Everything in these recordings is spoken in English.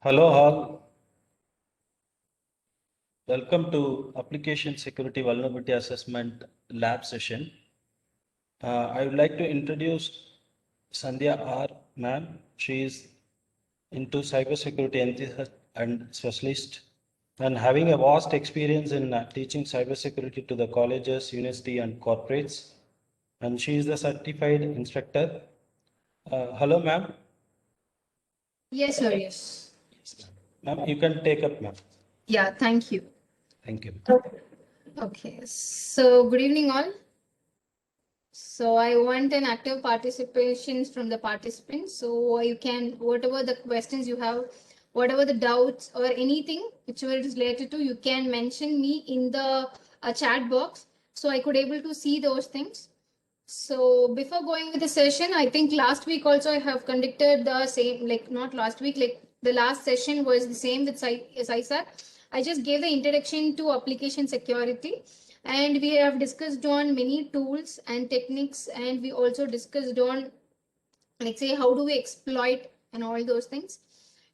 Hello all, welcome to Application Security Vulnerability Assessment Lab session. I would like to introduce Sandhya R. Ma'am. She is into cybersecurity enthusiast and specialist and having a vast experience in teaching cybersecurity to the colleges, university and corporates. And she is the certified instructor. Hello ma'am. Yes, sir. Yes. Ma'am, you can take up ma'am. Yeah, thank you. Thank you. Okay, so good evening, all. So I want an active participation from the participants. So you can, whatever the questions you have, whatever the doubts or anything whichever it is related to, you can mention me in the chat box. So I could able to see those things. So before going with the session, I think last week also I have conducted the same, like not last week, like the last session was the same with SISAR. I just gave the introduction to application security, and we have discussed on many tools and techniques, and we also discussed on, like say, how do we exploit and all those things.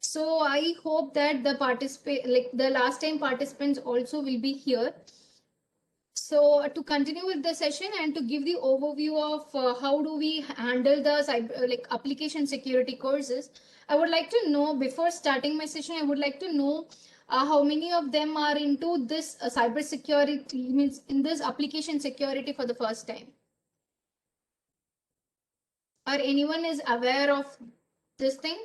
So I hope that the participate, like the last time participants also will be here. So to continue with the session and to give the overview of how do we handle the cyber, like application security courses, I would like to know, before starting my session, I would like to know how many of them are into this cyber security, means in this application security for the first time. Or anyone is aware of this thing?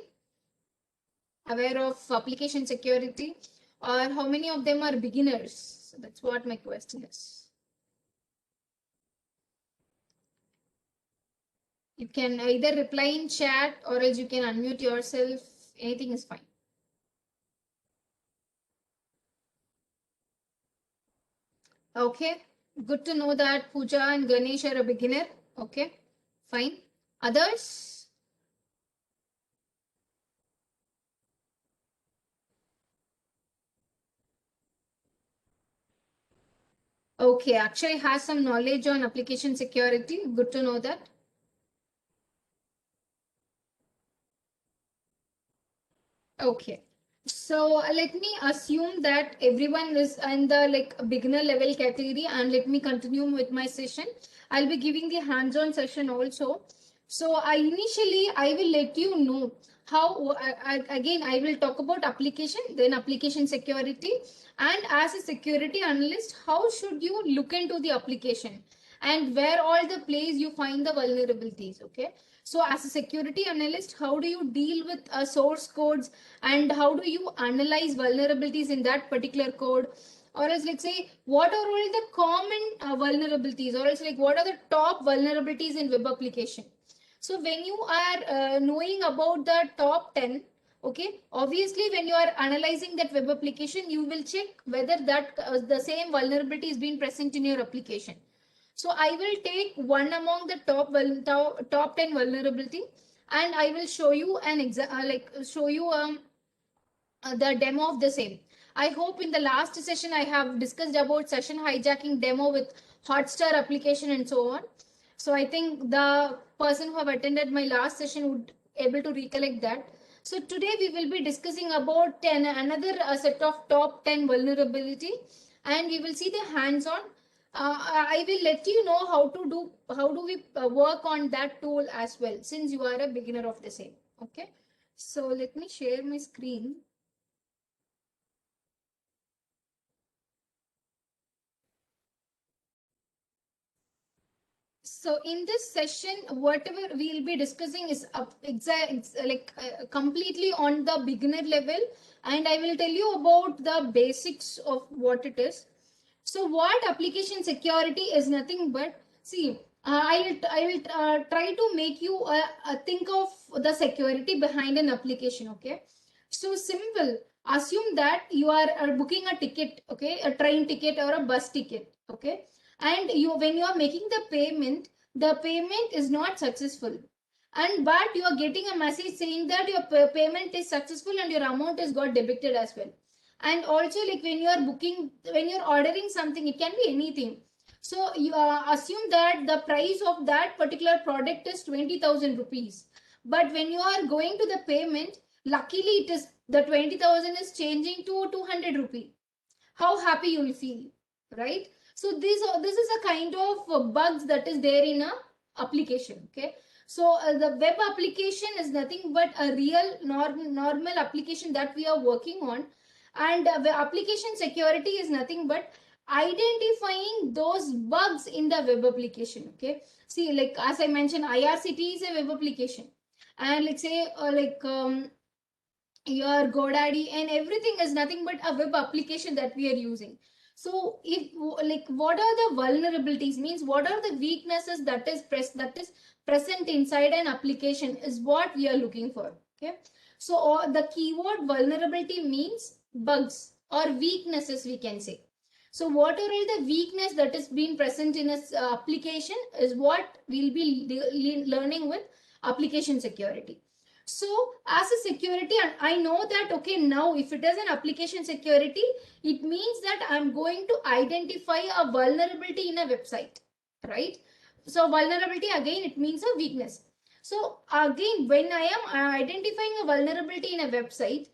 Aware of application security? Or how many of them are beginners? So that's what my question is. You can either reply in chat or else you can unmute yourself. Anything is fine. Okay, good to know that Pooja and Ganesh are a beginner. Okay, fine. Others? Okay, Akshay has some knowledge on application security. Good to know that. Okay. So let me assume that everyone is in the like beginner level category, and let me continue with my session. I'll be giving the hands-on session also. So I will let you know how again I will talk about application, then application security, and as a security analyst, how should you look into the application and where all the place you find the vulnerabilities. Okay. So as a security analyst, how do you deal with source codes, and how do you analyze vulnerabilities in that particular code? Or else, let's say, what are all the common vulnerabilities, or else like what are the top vulnerabilities in web application? So when you are knowing about the top 10, okay, obviously when you are analyzing that web application, you will check whether that the same vulnerability is being present in your application. So I will take one among the top 10 vulnerability, and I will show you an show you the demo of the same. I hope in the last session I have discussed about session hijacking demo with Hotstar application and so on. So I think the person who have attended my last session would able to recollect that. So today we will be discussing about another set of top 10 vulnerability, and we will see the hands-on. I will let you know how do we work on that tool as well, since you are a beginner of the same. Okay. So let me share my screen. So in this session, whatever we'll be discussing is completely on the beginner level, and I will tell you about the basics of what it is. So what application security is nothing but, see, I will try to make you think of the security behind an application. Okay, so simple. Assume that you are booking a ticket, okay, a train ticket or a bus ticket, okay, and you when you are making the payment is not successful, and but you are getting a message saying that your payment is successful and your amount is got debited as well. And also, like when you are booking, when you're ordering something, it can be anything. So you assume that the price of that particular product is 20,000 rupees, but when you are going to the payment, Luckily, it is the 20,000 is changing to 200 rupee. How happy you will feel, right? So this is a kind of bugs that is there in a application. Okay, so the web application is nothing but a real normal application that we are working on, and the application security is nothing but identifying those bugs in the web application. Okay, see, like as I mentioned, IRCT is a web application, and let's say your GoDaddy and everything is nothing but a web application that we are using. So if like what are the vulnerabilities, means what are the weaknesses that is present inside an application is what we are looking for. Okay, so the keyword vulnerability means bugs or weaknesses, we can say. So whatever the weakness that is being present in a application is what we'll be learning with application security. So as a security, I know that, okay, now if it is an application security, it means that I'm going to identify a vulnerability in a website, right? So vulnerability, again, it means a weakness. So again, when I am identifying a vulnerability in a website,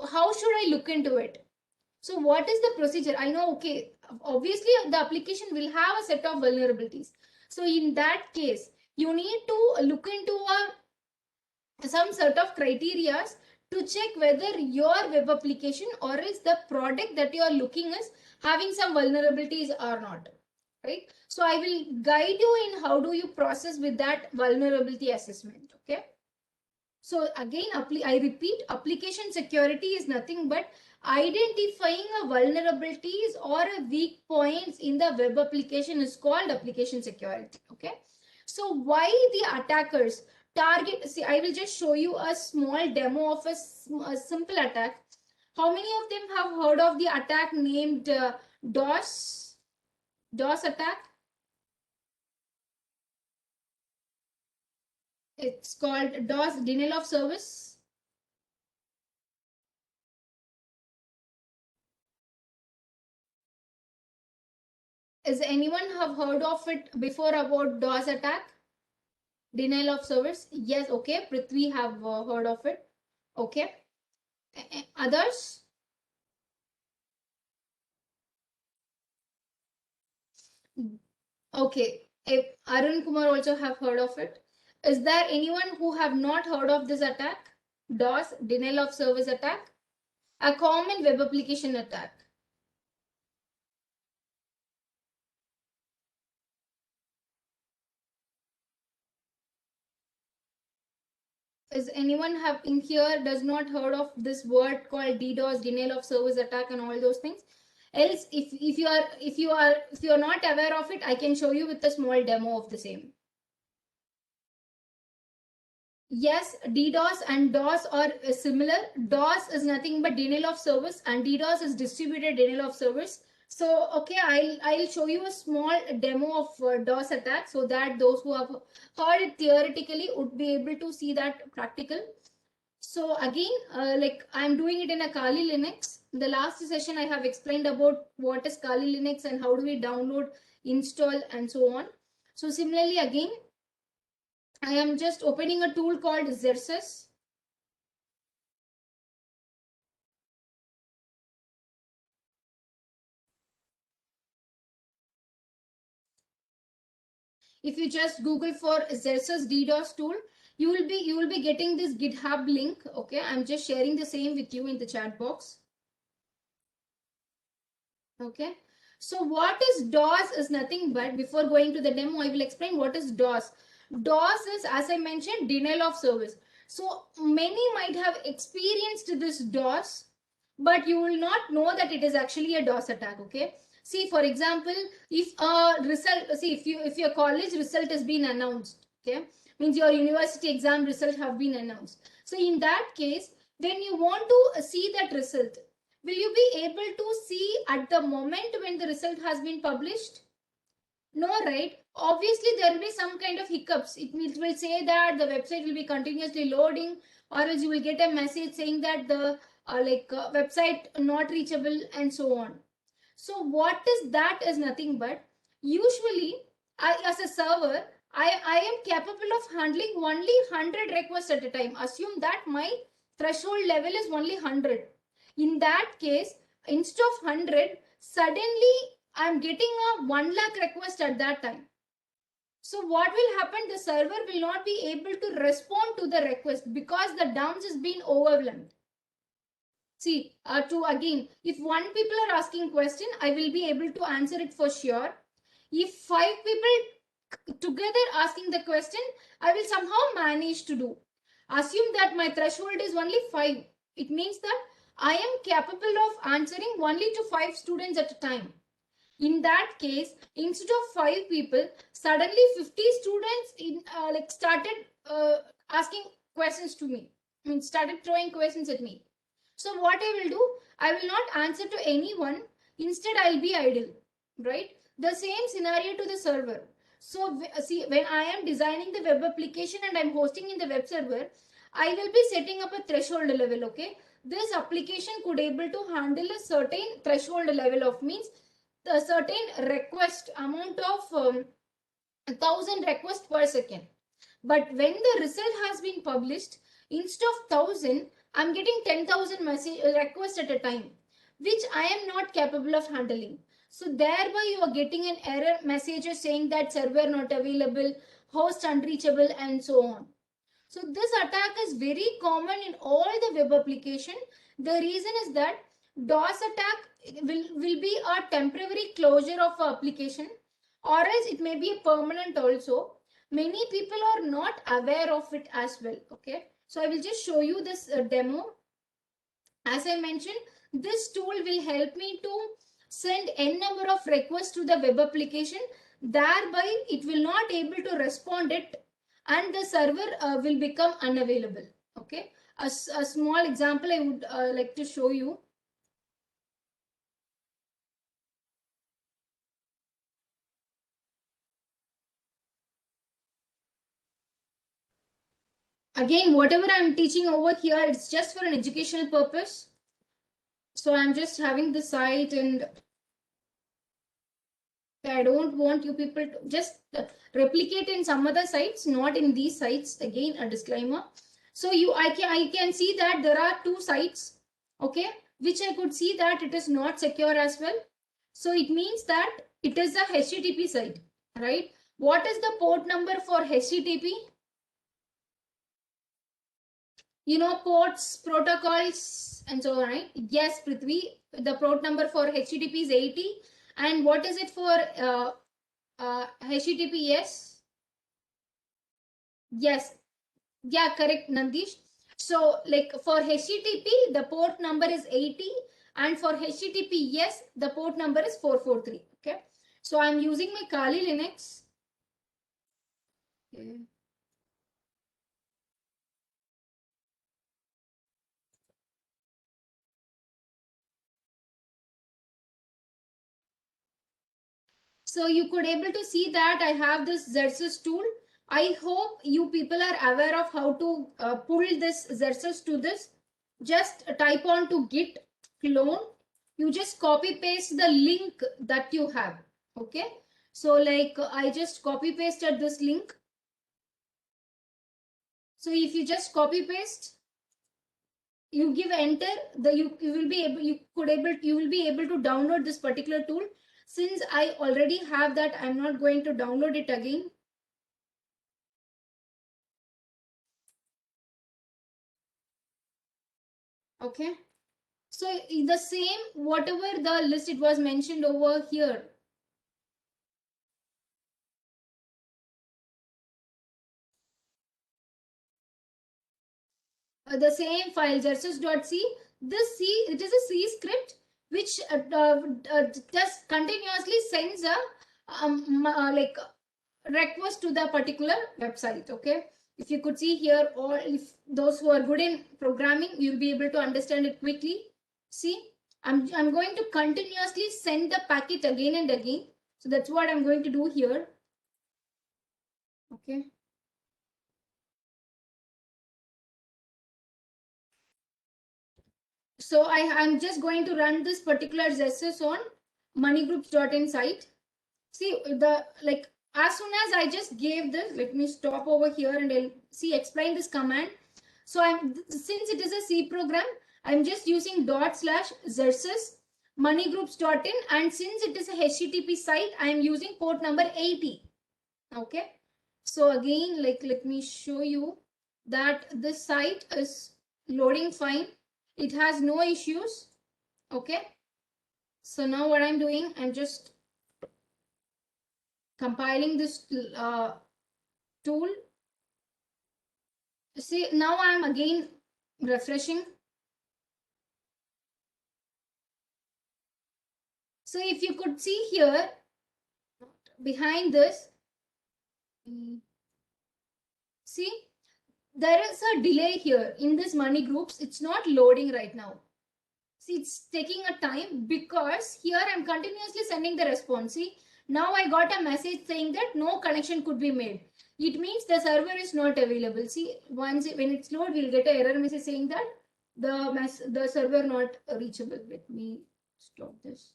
how should I look into it? So what is the procedure? I know, okay, obviously the application will have a set of vulnerabilities. So in that case, you need to look into some sort of criteria to check whether your web application or is the product that you are looking is having some vulnerabilities or not, right? So I will guide you in how do you process with that vulnerability assessment. Okay, so again, I repeat, application security is nothing but identifying a vulnerabilities or a weak points in the web application is called application security. Okay, so why the attackers target? See, I will just show you a small demo of a simple attack. How many of them have heard of the attack named DOS attack? It's called DOS, denial of service. Is anyone have heard of it before about DOS attack? Denial of service? Yes, okay. Prithvi have heard of it. Okay. Others? Okay. If Arun Kumar also have heard of it. Is there anyone who have not heard of this attack? DOS, denial of service attack? A common web application attack. Is anyone have in here does not heard of this word called DDoS, denial of service attack, and all those things? Else, if you are not aware of it, I can show you with a small demo of the same. Yes, DDoS and DOS are similar. DOS is nothing but denial of service, and DDoS is distributed denial of service. So, okay, I'll show you a small demo of DOS attack so that those who have heard it theoretically would be able to see that practical. So again, like I'm doing it in a Kali Linux. The last session I have explained about what is Kali Linux and how do we download, install, and so on. So similarly, again, I am just opening a tool called Xerxes. If you just Google for Xerxes DDoS tool, you will be getting this GitHub link. Okay, I'm just sharing the same with you in the chat box. Okay, so what is DOS is nothing but, before going to the demo, I will explain what is DOS. DOS is, as I mentioned, denial of service. So many might have experienced this DOS, but you will not know that it is actually a DOS attack. Okay, see, for example, if a result, see, if your college result has been announced, okay, means your university exam result have been announced. So in that case, when you want to see that result, will you be able to see at the moment when the result has been published? No, right? Obviously, there will be some kind of hiccups. It will say that the website will be continuously loading, or else you will get a message saying that the website not reachable and so on. So what is that is nothing but, usually as a server, I am capable of handling only 100 requests at a time. Assume that my threshold level is only 100. In that case, instead of 100, suddenly I'm getting a 1 lakh request at that time. So what will happen? The server will not be able to respond to the request because the downs has been overwhelmed. See, if one people are asking question, I will be able to answer it for sure. If 5 people together asking the question, I will somehow manage to do. Assume that my threshold is only 5. It means that I am capable of answering only to 5 students at a time. In that case, instead of 5 people, suddenly 50 students started asking questions to me. I mean, started throwing questions at me. So what I will do, I will not answer to anyone. Instead, I'll be idle, right? The same scenario to the server. So see, when I am designing the web application and I'm hosting in the web server, I will be setting up a threshold level, okay? This application could able to handle a certain threshold level of means a certain request amount of 1000 requests per second. But when the result has been published, instead of 1000, I'm getting 10,000 requests at a time, which I am not capable of handling. So thereby you are getting an error message saying that server not available, host unreachable, and so on. So this attack is very common in all the web application. The reason is that DOS attack will be a temporary closure of application, or else it may be a permanent also. Many people are not aware of it as well. Okay, so I will just show you this demo. As I mentioned, this tool will help me to send n number of requests to the web application. Thereby, it will not able to respond it and the server will become unavailable. Okay, a small example I would like to show you. Again, whatever I'm teaching over here, it's just for an educational purpose. So I'm just having the site, and I don't want you people to just replicate in some other sites, not in these sites. Again, a disclaimer. So I can see that there are 2 sites, okay, which I could see that it is not secure as well. So it means that it is a HTTP site, right? What is the port number for HTTP? You know, ports, protocols, and so on, right? Yes, Prithvi, the port number for HTTP is 80. And what is it for HTTP? Yes. Yeah, correct, Nandish. So like for HTTP, the port number is 80. And for HTTPS, the port number is 443. Okay. So I'm using my Kali Linux. Okay. So you could able to see that I have this Xerxes tool. I hope you people are aware of how to pull this Xerxes to this. Just type on to git clone. You just copy paste the link that you have. Okay. So like I just copy pasted this link. So if you just copy paste, you give enter, you will be able to download this particular tool. Since I already have that, I'm not going to download it again. Okay. So the same, whatever the list it was mentioned over here. The same file xerxes.c. This C, it is a C script which just continuously sends a like request to the particular website. Okay. If you could see here, or if those who are good in programming, you'll be able to understand it quickly. See, I'm going to continuously send the packet again and again. So that's what I'm going to do here. Okay. So I'm just going to run this particular XSS on moneygroups.in site. See, as soon as I just gave this, let me stop over here and I'll explain this command. So since it is a C program, I'm just using /xerxes moneygroups.in, and since it is a HTTP site, I am using port number 80. Okay. So again, let me show you that this site is loading fine. It has no issues. Okay. So now what I'm doing, I'm just compiling this tool. See, now I'm again refreshing. So if you could see here, behind this, see, there is a delay here in this money groups. It's not loading right now. See, it's taking a time because here I'm continuously sending the response. See, now I got a message saying that no connection could be made. It means the server is not available. See, when it's load, we'll get an error message saying that the server not reachable. Let me stop this.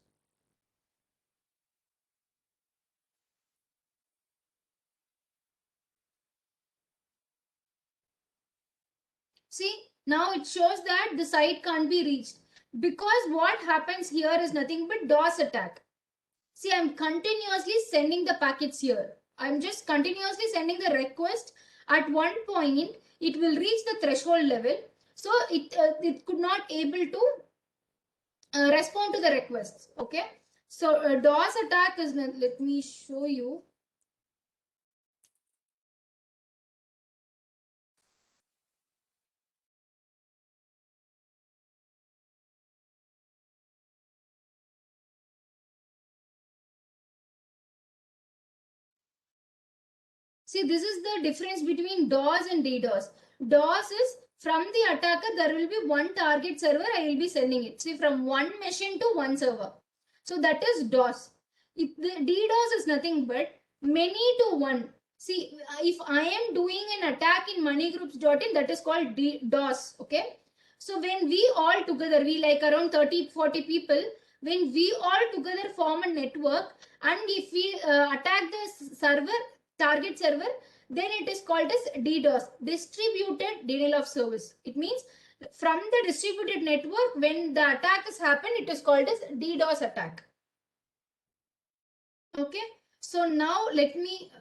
See, now it shows that the site can't be reached because what happens here is nothing but DOS attack. See, I'm continuously sending the packets here. I'm just continuously sending the request. At one point, it will reach the threshold level. So it could not able to respond to the requests. Okay. So DOS attack is, let me show you. See, this is the difference between DOS and DDoS. DOS is from the attacker, there will be one target server, I will be sending it. See, from one machine to one server. So that is DOS. If the DDoS is nothing but many to one. See, if I am doing an attack in moneygroups.in, that is called DOS. Okay. So when we all together, we like around 30-40 people, when we all together form a network, and if we attack the server, target server, then it is called as DDoS, distributed denial of service. It means from the distributed network, when the attack has happened, it is called as DDoS attack. Okay. So now let me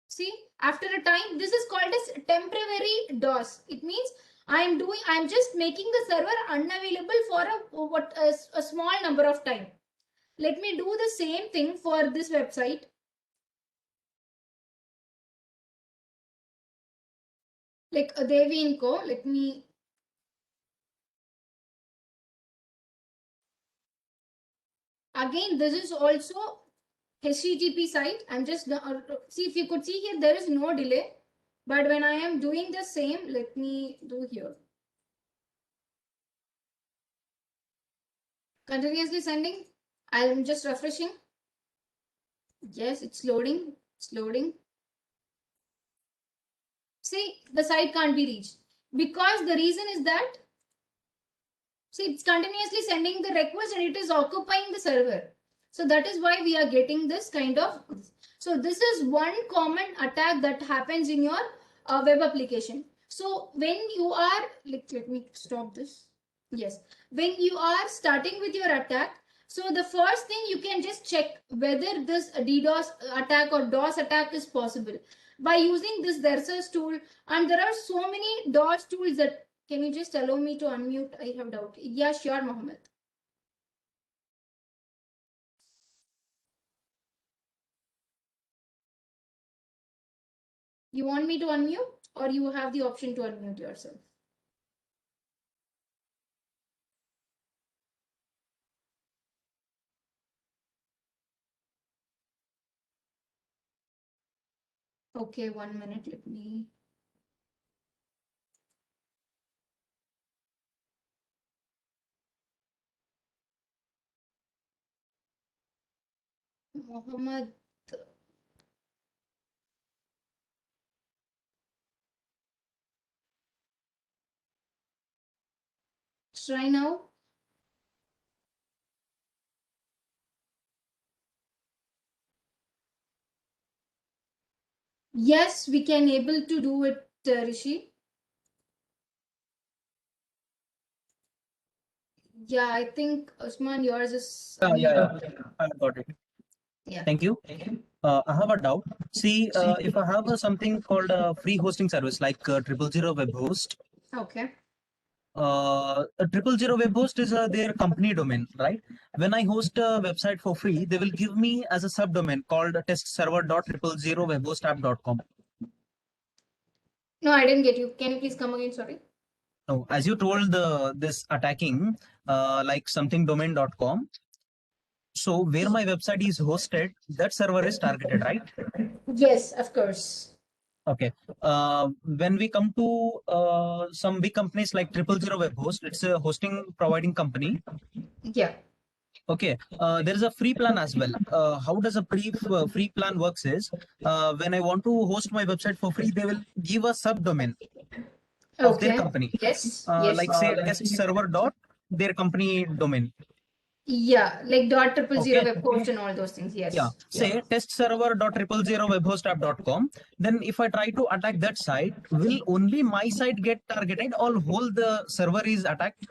see, after a time, this is called as temporary DOS. It means I'm just making the server unavailable for a small number of time. Let me do the same thing for this website. Like Devi & Co. Let me again, this is also HTTP site. I'm just see, if you could see here, there is no delay. But when I am doing the same, let me do here. Continuously sending. I'm just refreshing. Yes, it's loading. It's loading. See, the site can't be reached because the reason is that, see, it's continuously sending the request and it is occupying the server. So that is why we are getting this kind of. So this is one common attack that happens in your web application. So when you are, let me stop this. Yes, when you are starting with your attack, so the first thing you can just check whether this DDoS attack or DOS attack is possible by using this Xerxes tool. And there are so many DOS tools that, can you just allow me to unmute? I have doubt. Yeah, sure, Mohammed. You want me to unmute or you have the option to unmute yourself? Okay, 1 minute. Let me. Mohammed. Try now. Yes, we can able to do it, Rishi. Yeah, I think Usman, yours is. Yeah, I got it. Yeah. Thank you. I have a doubt. See, if I have something called a free hosting service like 000 Web Host, Okay. a 000 Web Host is their company domain, right? When I host a website for free, they will give me as a subdomain called testserver.000webhostapp.com. No, I didn't get you. Can you please come again? Sorry. No, as you told this attacking like something domain.com. So where my website is hosted, that server is targeted, right? Yes, of course. Okay. When we come to some big companies like 000 Web Host, it's a hosting providing company. Yeah. Okay. There is a free plan as well. How does a free plan works is when I want to host my website for free, they will give a subdomain of their Okay. company. Yes. Like say test server dot their company domain. Yeah, like dot triple zero Okay. web host and all those things. Yes. Yeah, say test server.000webhostapp.com. Then if I try to attack that site, will only my site get targeted or whole the server is attacked?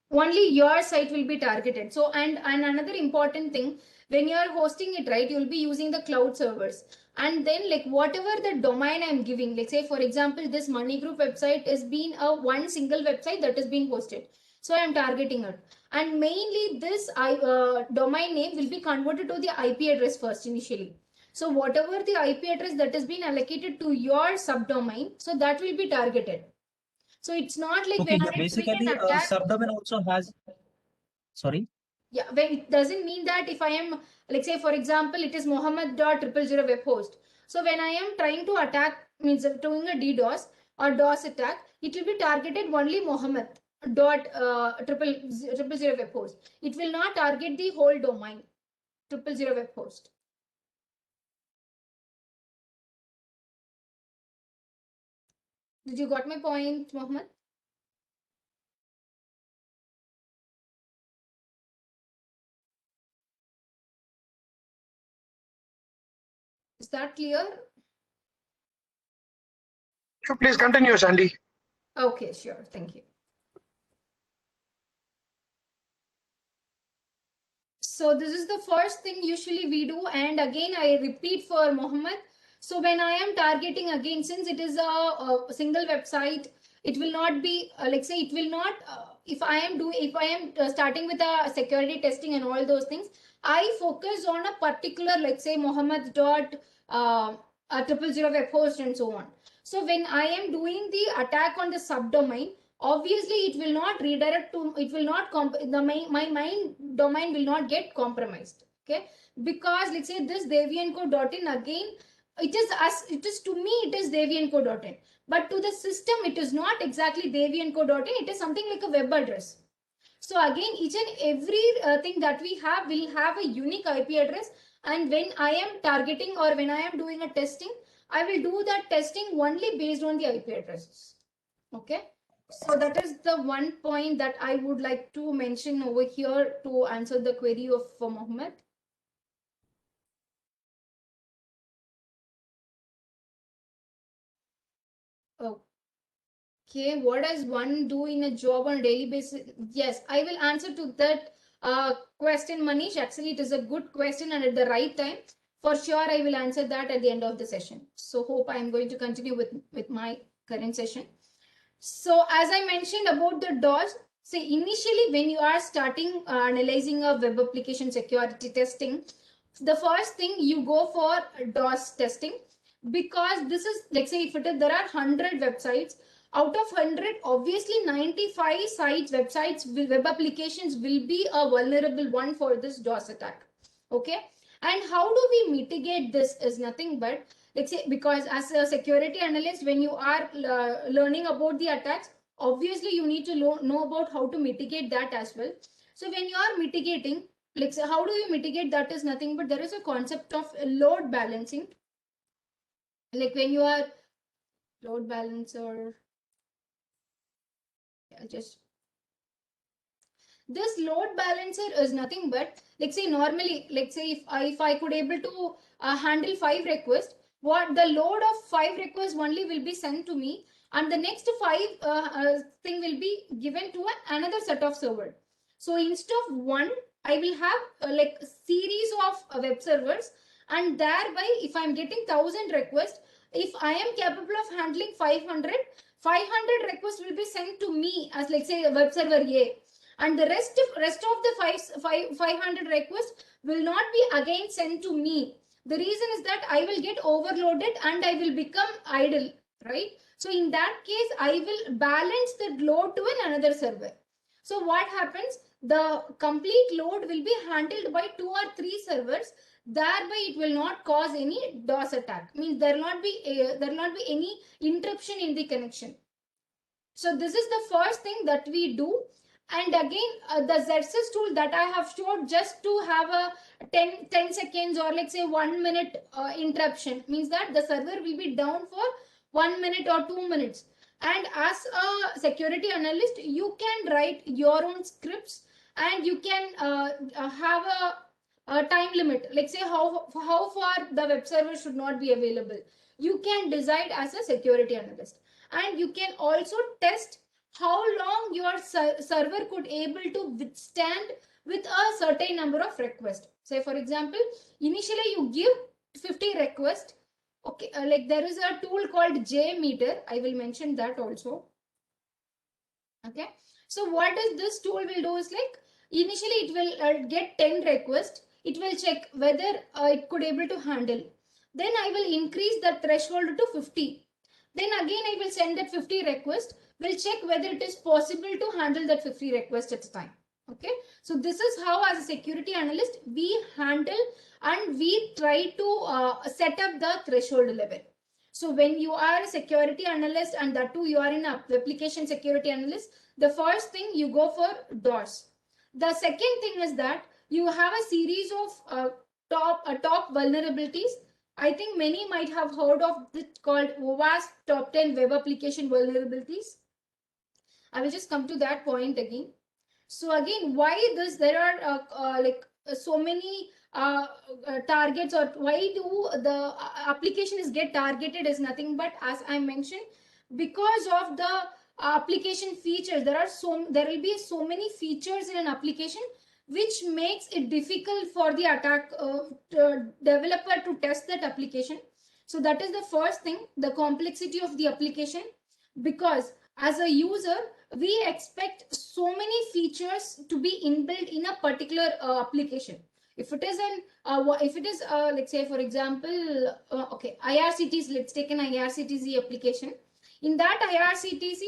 Only your site will be targeted. So, and another important thing, when you are hosting it, right, you'll be using the cloud servers. And then like whatever the domain I'm giving, let's say for example, this Money Group website is being a one single website that is being hosted. So I'm targeting it. And mainly this domain name will be converted to the IP address first initially. So whatever the IP address that has been allocated to your subdomain, so that will be targeted. So it's not like Okay, when yeah, I'm doing basically an attack. subdomain also has, sorry. Yeah, when it doesn't mean that if I am, like say for example, it is Mohammed.000 web host. So when I am trying to attack, means doing a DDoS or DOS attack, it will be targeted only Mohammed dot triple zero web host. It will not target the whole domain 000 web host. Did you got my point, Mohammed? Is that clear? So please continue, Sandy. Okay, sure. Thank you. So this is the first thing usually we do, and again I repeat for Mohammed. So when I am targeting again, since it is a single website, it will not be like say it will not. If I am starting with a security testing and all those things, I focus on a particular, like say Mohammed dot a 000 web host and so on. So when I am doing the attack on the subdomain, obviously it will not redirect to, it will not my main domain will not get compromised. Okay, because let's say this deviantcode.in, again it is to me it is deviantcode.in, but to the system it is not exactly deviantcode.in, it is something like a web address. So again, each and every thing that we have will have a unique IP address, and when I am targeting or when I am doing a testing, I will do that testing only based on the IP addresses. Okay, so that is the one point that I would like to mention over here to answer the query of Mohammed. Okay, what does one do in a job on a daily basis? Yes, I will answer to that question, Manish. Actually, it is a good question and at the right time. For sure, I will answer that at the end of the session. So hope I am going to continue with my current session. So as I mentioned about the DOS, so initially when you are starting analyzing a web application security testing, the first thing you go for DOS testing, because this is, like say if it is, there are 100 websites, out of 100 obviously 95 sites websites web applications will be a vulnerable one for this DOS attack. Okay, and how do we mitigate this is nothing but, let's say, because as a security analyst, when you are learning about the attacks, obviously you need to know about how to mitigate that as well. So when you are mitigating, like say, how do you mitigate that is nothing but there is a concept of load balancing. Like when you are load balancer, just this load balancer is nothing but, like say normally, like say if I could able to handle 5 requests, what the load of 5 requests only will be sent to me, and the next 5 thing will be given to another set of server. So instead of one, I will have like a series of web servers, and thereby if I'm getting 1000 requests, if I am capable of handling 500 requests will be sent to me as, like, say, a web server A, and the rest of the 500 requests will not be again sent to me. The reason is that I will get overloaded and I will become idle, right? So in that case, I will balance the load to another server. So what happens? The complete load will be handled by 2 or 3 servers. Thereby, it will not cause any DOS attack. Means there will not be any interruption in the connection. So this is the first thing that we do. And again, the Xerxes tool that I have showed just to have a 10 seconds or, let's say, 1 minute interruption, means that the server will be down for 1 minute or 2 minutes. And as a security analyst, you can write your own scripts, and you can have a time limit, like, say, how far the web server should not be available. You can decide as a security analyst, and you can also test how long your server could able to withstand with a certain number of requests. Say, for example, initially you give 50 requests. Okay, like there is a tool called JMeter. I will mention that also. Okay, so what does this tool will do is, like, initially it will get 10 requests. It will check whether it could able to handle. Then I will increase the threshold to 50. Then again I will send that 50 request. We'll check whether it is possible to handle that 50 requests at a time. Okay, so this is how, as a security analyst, we handle and we try to set up the threshold level. So when you are a security analyst, and that too you are in a application security analyst, the first thing you go for DOS. The second thing is that you have a series of top vulnerabilities. I think many might have heard of it called OWASP Top 10 Web Application Vulnerabilities. I will just come to that point again. So again, why this? There are so many targets, or why do the application is get targeted is nothing but, as I mentioned, because of the application features. There will be so many features in an application which makes it difficult for the attack developer to test that application. So that is the first thing, the complexity of the application, because as a user, we expect so many features to be inbuilt in a particular application. If it is let's say, for example, IRCTC, let's take an IRCTC application. In that IRCTC,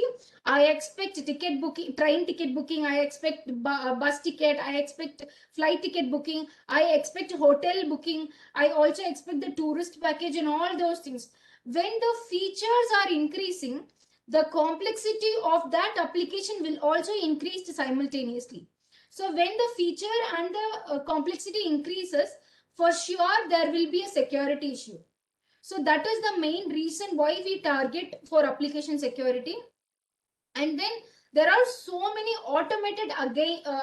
I expect ticket booking, train ticket booking, I expect bus ticket, I expect flight ticket booking, I expect hotel booking, I also expect the tourist package and all those things. When the features are increasing, the complexity of that application will also increase simultaneously. So when the feature and the complexity increases, for sure there will be a security issue. So that is the main reason why we target for application security. And then there are so many automated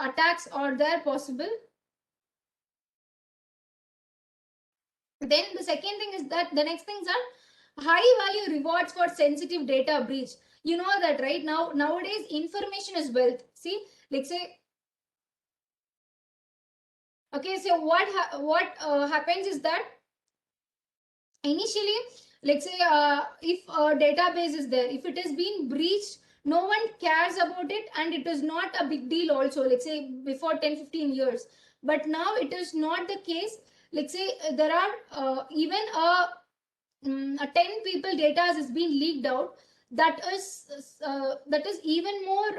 attacks are there possible. Then the second thing is that the next things are high value rewards for sensitive data breach. You know that, right? Nowadays information is wealth. See, like, say, okay, so what happens is that initially, let's say, if a database is there, if it has been breached, no one cares about it, and it is not a big deal also, let's say, before 10-15 years. But now it is not the case. Let's say there are even a 10 people data has been leaked out. That is even more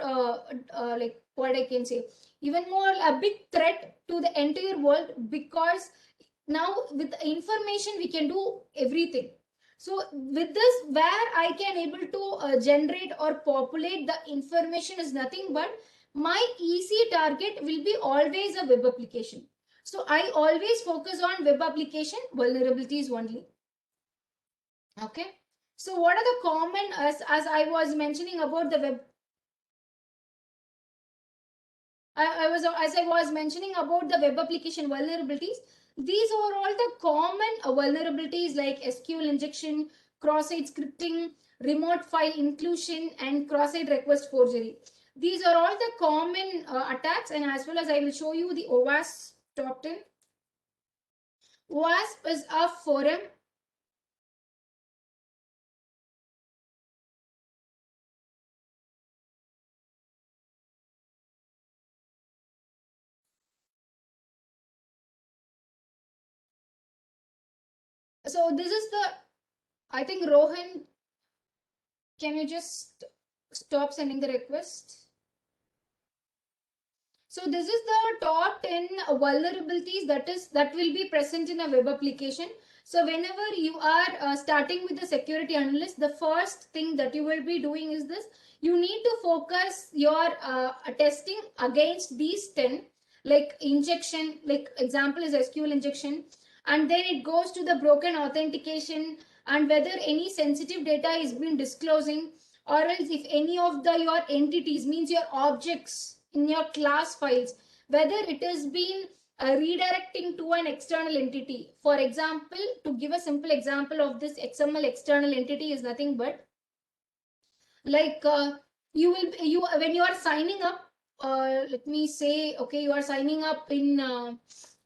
like, what I can say, even more a big threat to the entire world, because now with information we can do everything. So with this, where I can able to generate or populate the information is nothing but my easy target will be always a web application. So I always focus on web application vulnerabilities only. Okay, so what are the common, as I was mentioning about the web, as I was mentioning about the web application vulnerabilities, these are all the common vulnerabilities like SQL injection, cross-site scripting, remote file inclusion, and cross-site request forgery. These are all the common attacks, and as well as I will show you the OWASP top 10. OWASP is a forum so this is the, I think Rohan, can you just stop sending the request? So this is the top 10 vulnerabilities that will be present in a web application. So whenever you are starting with the security analyst, the first thing that you will be doing is this. You need to focus your testing against these 10, like injection, like example is SQL injection, and then it goes to the broken authentication, and whether any sensitive data is being disclosing, or else if any of your entities, means your objects in your class files, whether it has been redirecting to an external entity. For example, to give a simple example of this XML external entity is nothing but like you when you are signing up, let me say, okay, you are signing up in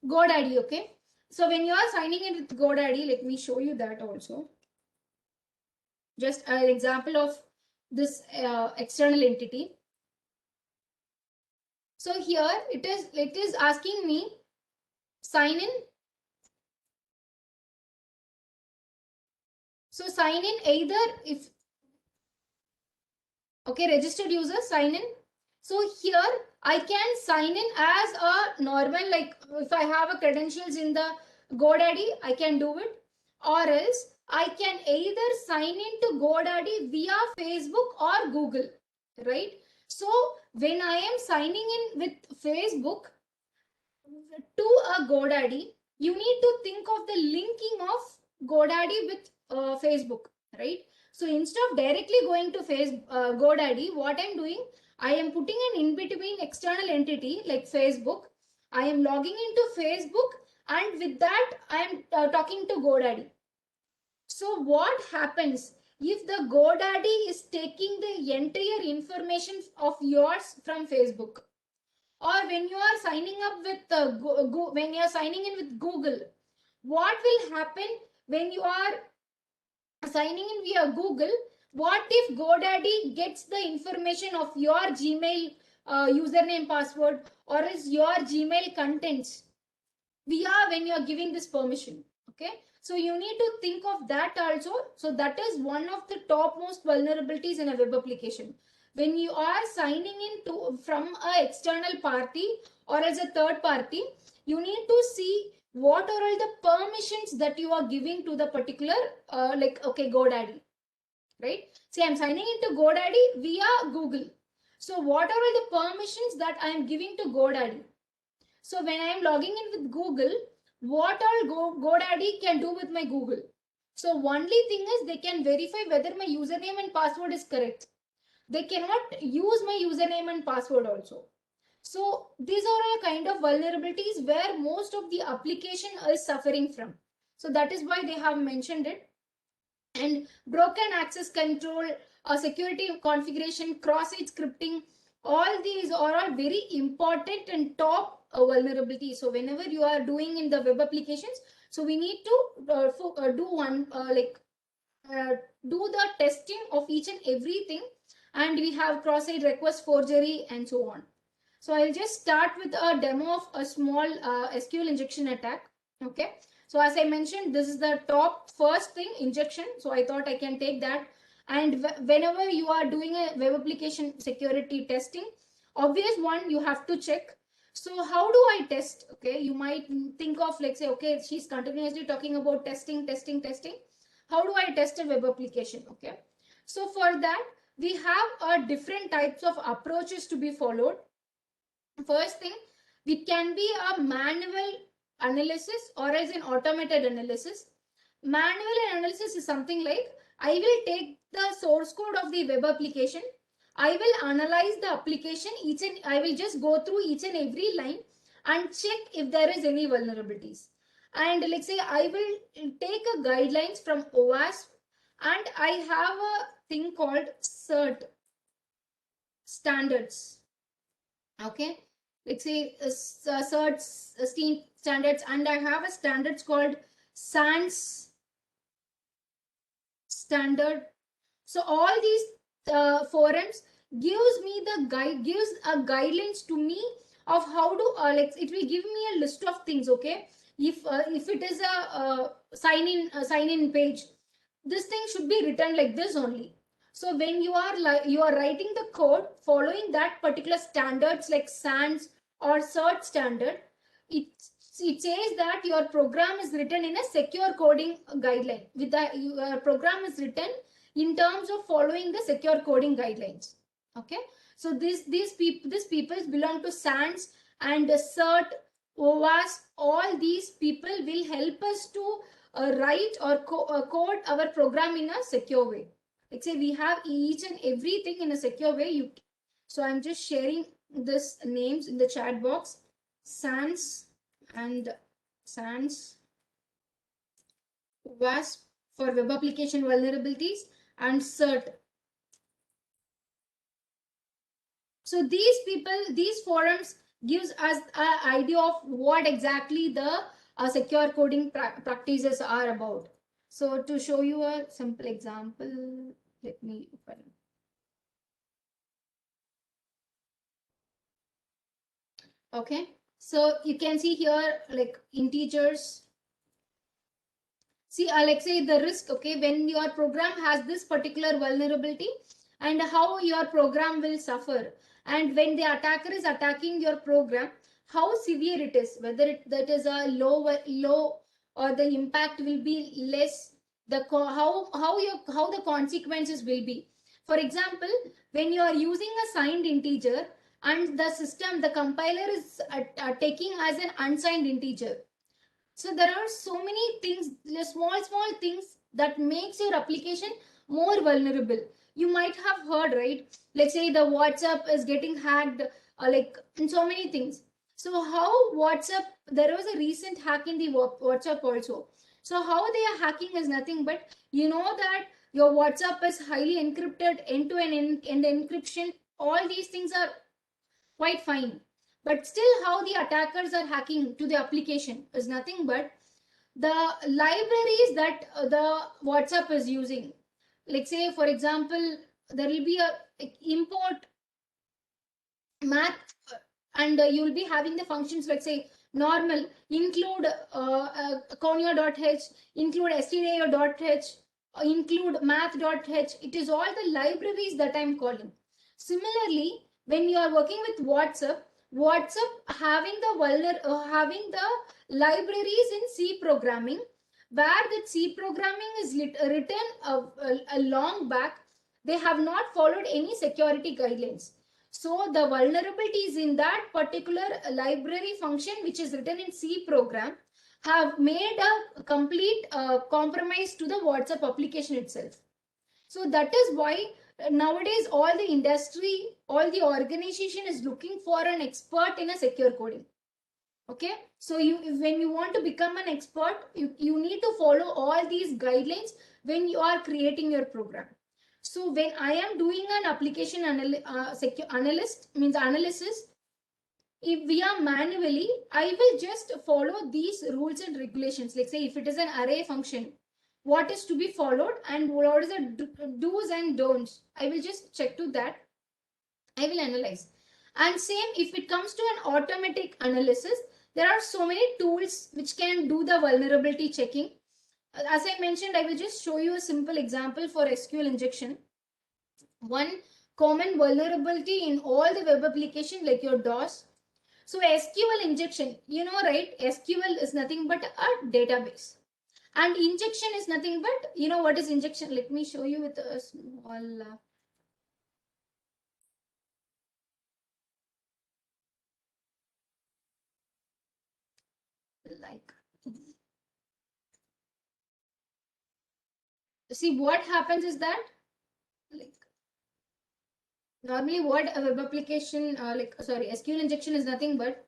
GoDaddy, okay. So when you are signing in with GoDaddy, let me show you that also. Just an example of this external entity. So here it is asking me sign in. So sign in either if, okay, registered user sign in. So here I can sign in as a normal, like if I have a credentials in the GoDaddy, I can do it, or else I can either sign in to GoDaddy via Facebook or Google, right? So when I am signing in with Facebook to a GoDaddy, you need to think of the linking of GoDaddy with Facebook, right? So instead of directly going to GoDaddy, what I'm doing, I am putting an in-between external entity like Facebook. I am logging into Facebook, and with that, I am talking to GoDaddy. So what happens if the GoDaddy is taking the entire information of yours from Facebook? Or when you are signing up with when you are signing in with Google, what will happen when you are signing in via Google? What if GoDaddy gets the information of your Gmail username password, or is your Gmail contents via when you are giving this permission? Okay, so you need to think of that also. So that is one of the topmost vulnerabilities in a web application. When you are signing in to from a external party or as a third party, you need to see what are all the permissions that you are giving to the particular like, okay, GoDaddy, right? See, I'm signing into GoDaddy via Google. So what are all the permissions that I am giving to GoDaddy? So when I am logging in with Google, what all GoDaddy can do with my Google? So only thing is they can verify whether my username and password is correct. They cannot use my username and password also. So these are a kind of vulnerabilities where most of the application is suffering from. So that is why they have mentioned it. And broken access control, security configuration, cross-site scripting, all these are all very important and top vulnerabilities. So whenever you are doing in the web applications, so we need to do one do the testing of each and everything, and we have cross-site request forgery and so on. So I'll just start with a demo of a small SQL injection attack. Okay. So as I mentioned, this is the top first thing, injection. So I thought I can take that. And whenever you are doing a web application security testing, obvious one, you have to check. So how do I test? Okay, you might think of like, say, okay, she's continuously talking about testing. How do I test a web application? Okay. So for that, we have different types of approaches to be followed. First thing, it can be a manual analysis or as an automated analysis. Manual analysis is something like, I will take the source code of the web application, I will analyze the application, I will just go through each and every line and check if there is any vulnerabilities. And let's say I will take a guidelines from OWASP, and I have a thing called CERT. standards. Okay, let's say certs standards, and I have a standards called SANS standard. So all these forums gives a guidelines to me of how to like it will give me a list of things. Okay, if it is a sign in page, this thing should be written like this only. So when you are writing the code following that particular standards like SANS or CERT standard, it says that your program is written in a secure coding guideline. With that, your program is written in terms of following the secure coding guidelines. Okay, so these people belong to SANS and CERT, OWASP. All these people will help us to write or code our program in a secure way. Let's say we have each and everything in a secure way. So I'm just sharing this names in the chat box. SANS and SANS, WASP for web application vulnerabilities, and CERT. So these forums gives us an idea of what exactly the secure coding practices are about. So to show you a simple example, let me open. Okay, so you can see here like integers. See, let's say the risk, okay, when your program has this particular vulnerability and how your program will suffer. And when the attacker is attacking your program, how severe it is, whether that is a low or the impact will be less, how the consequences will be. For example, when you are using a signed integer and the compiler is taking as an unsigned integer. So there are so many things, the small things that makes your application more vulnerable. You might have heard, right? Let's say the WhatsApp is getting hacked, like in so many things. So how WhatsApp, there was a recent hack in the WhatsApp also. So how they are hacking is nothing but, you know that your WhatsApp is highly encrypted, end-to-end encryption. All these things are quite fine. But still how the attackers are hacking to the application is nothing but the libraries that the WhatsApp is using. Like say, for example, there will be a import math and you will be having the functions, let's say normal, include conio.h, include stdio.h, include math.h. It is all the libraries that I'm calling. Similarly, when you are working with WhatsApp having the libraries in C programming, where that C programming is written a long back, they have not followed any security guidelines. So the vulnerabilities in that particular library function, which is written in C program, have made a complete compromise to the WhatsApp application itself. So that is why nowadays all the industry, all the organization is looking for an expert in a secure coding. Okay, so when you want to become an expert, you need to follow all these guidelines when you are creating your program. So when I am doing an application analysis, if we are manually, I will just follow these rules and regulations. Like say if it is an array function, what is to be followed and what is the do's and don'ts. I will just check to that. I will analyze. And same if it comes to an automatic analysis, there are so many tools which can do the vulnerability checking. As I mentioned, I will just show you a simple example for SQL injection. One common vulnerability in all the web application like your DOS. So SQL injection, you know, right? SQL is nothing but a database. And injection is nothing but, you know what is injection? Let me show you with a small... like, see what happens is that, like, normally what a web application, SQL injection is nothing but,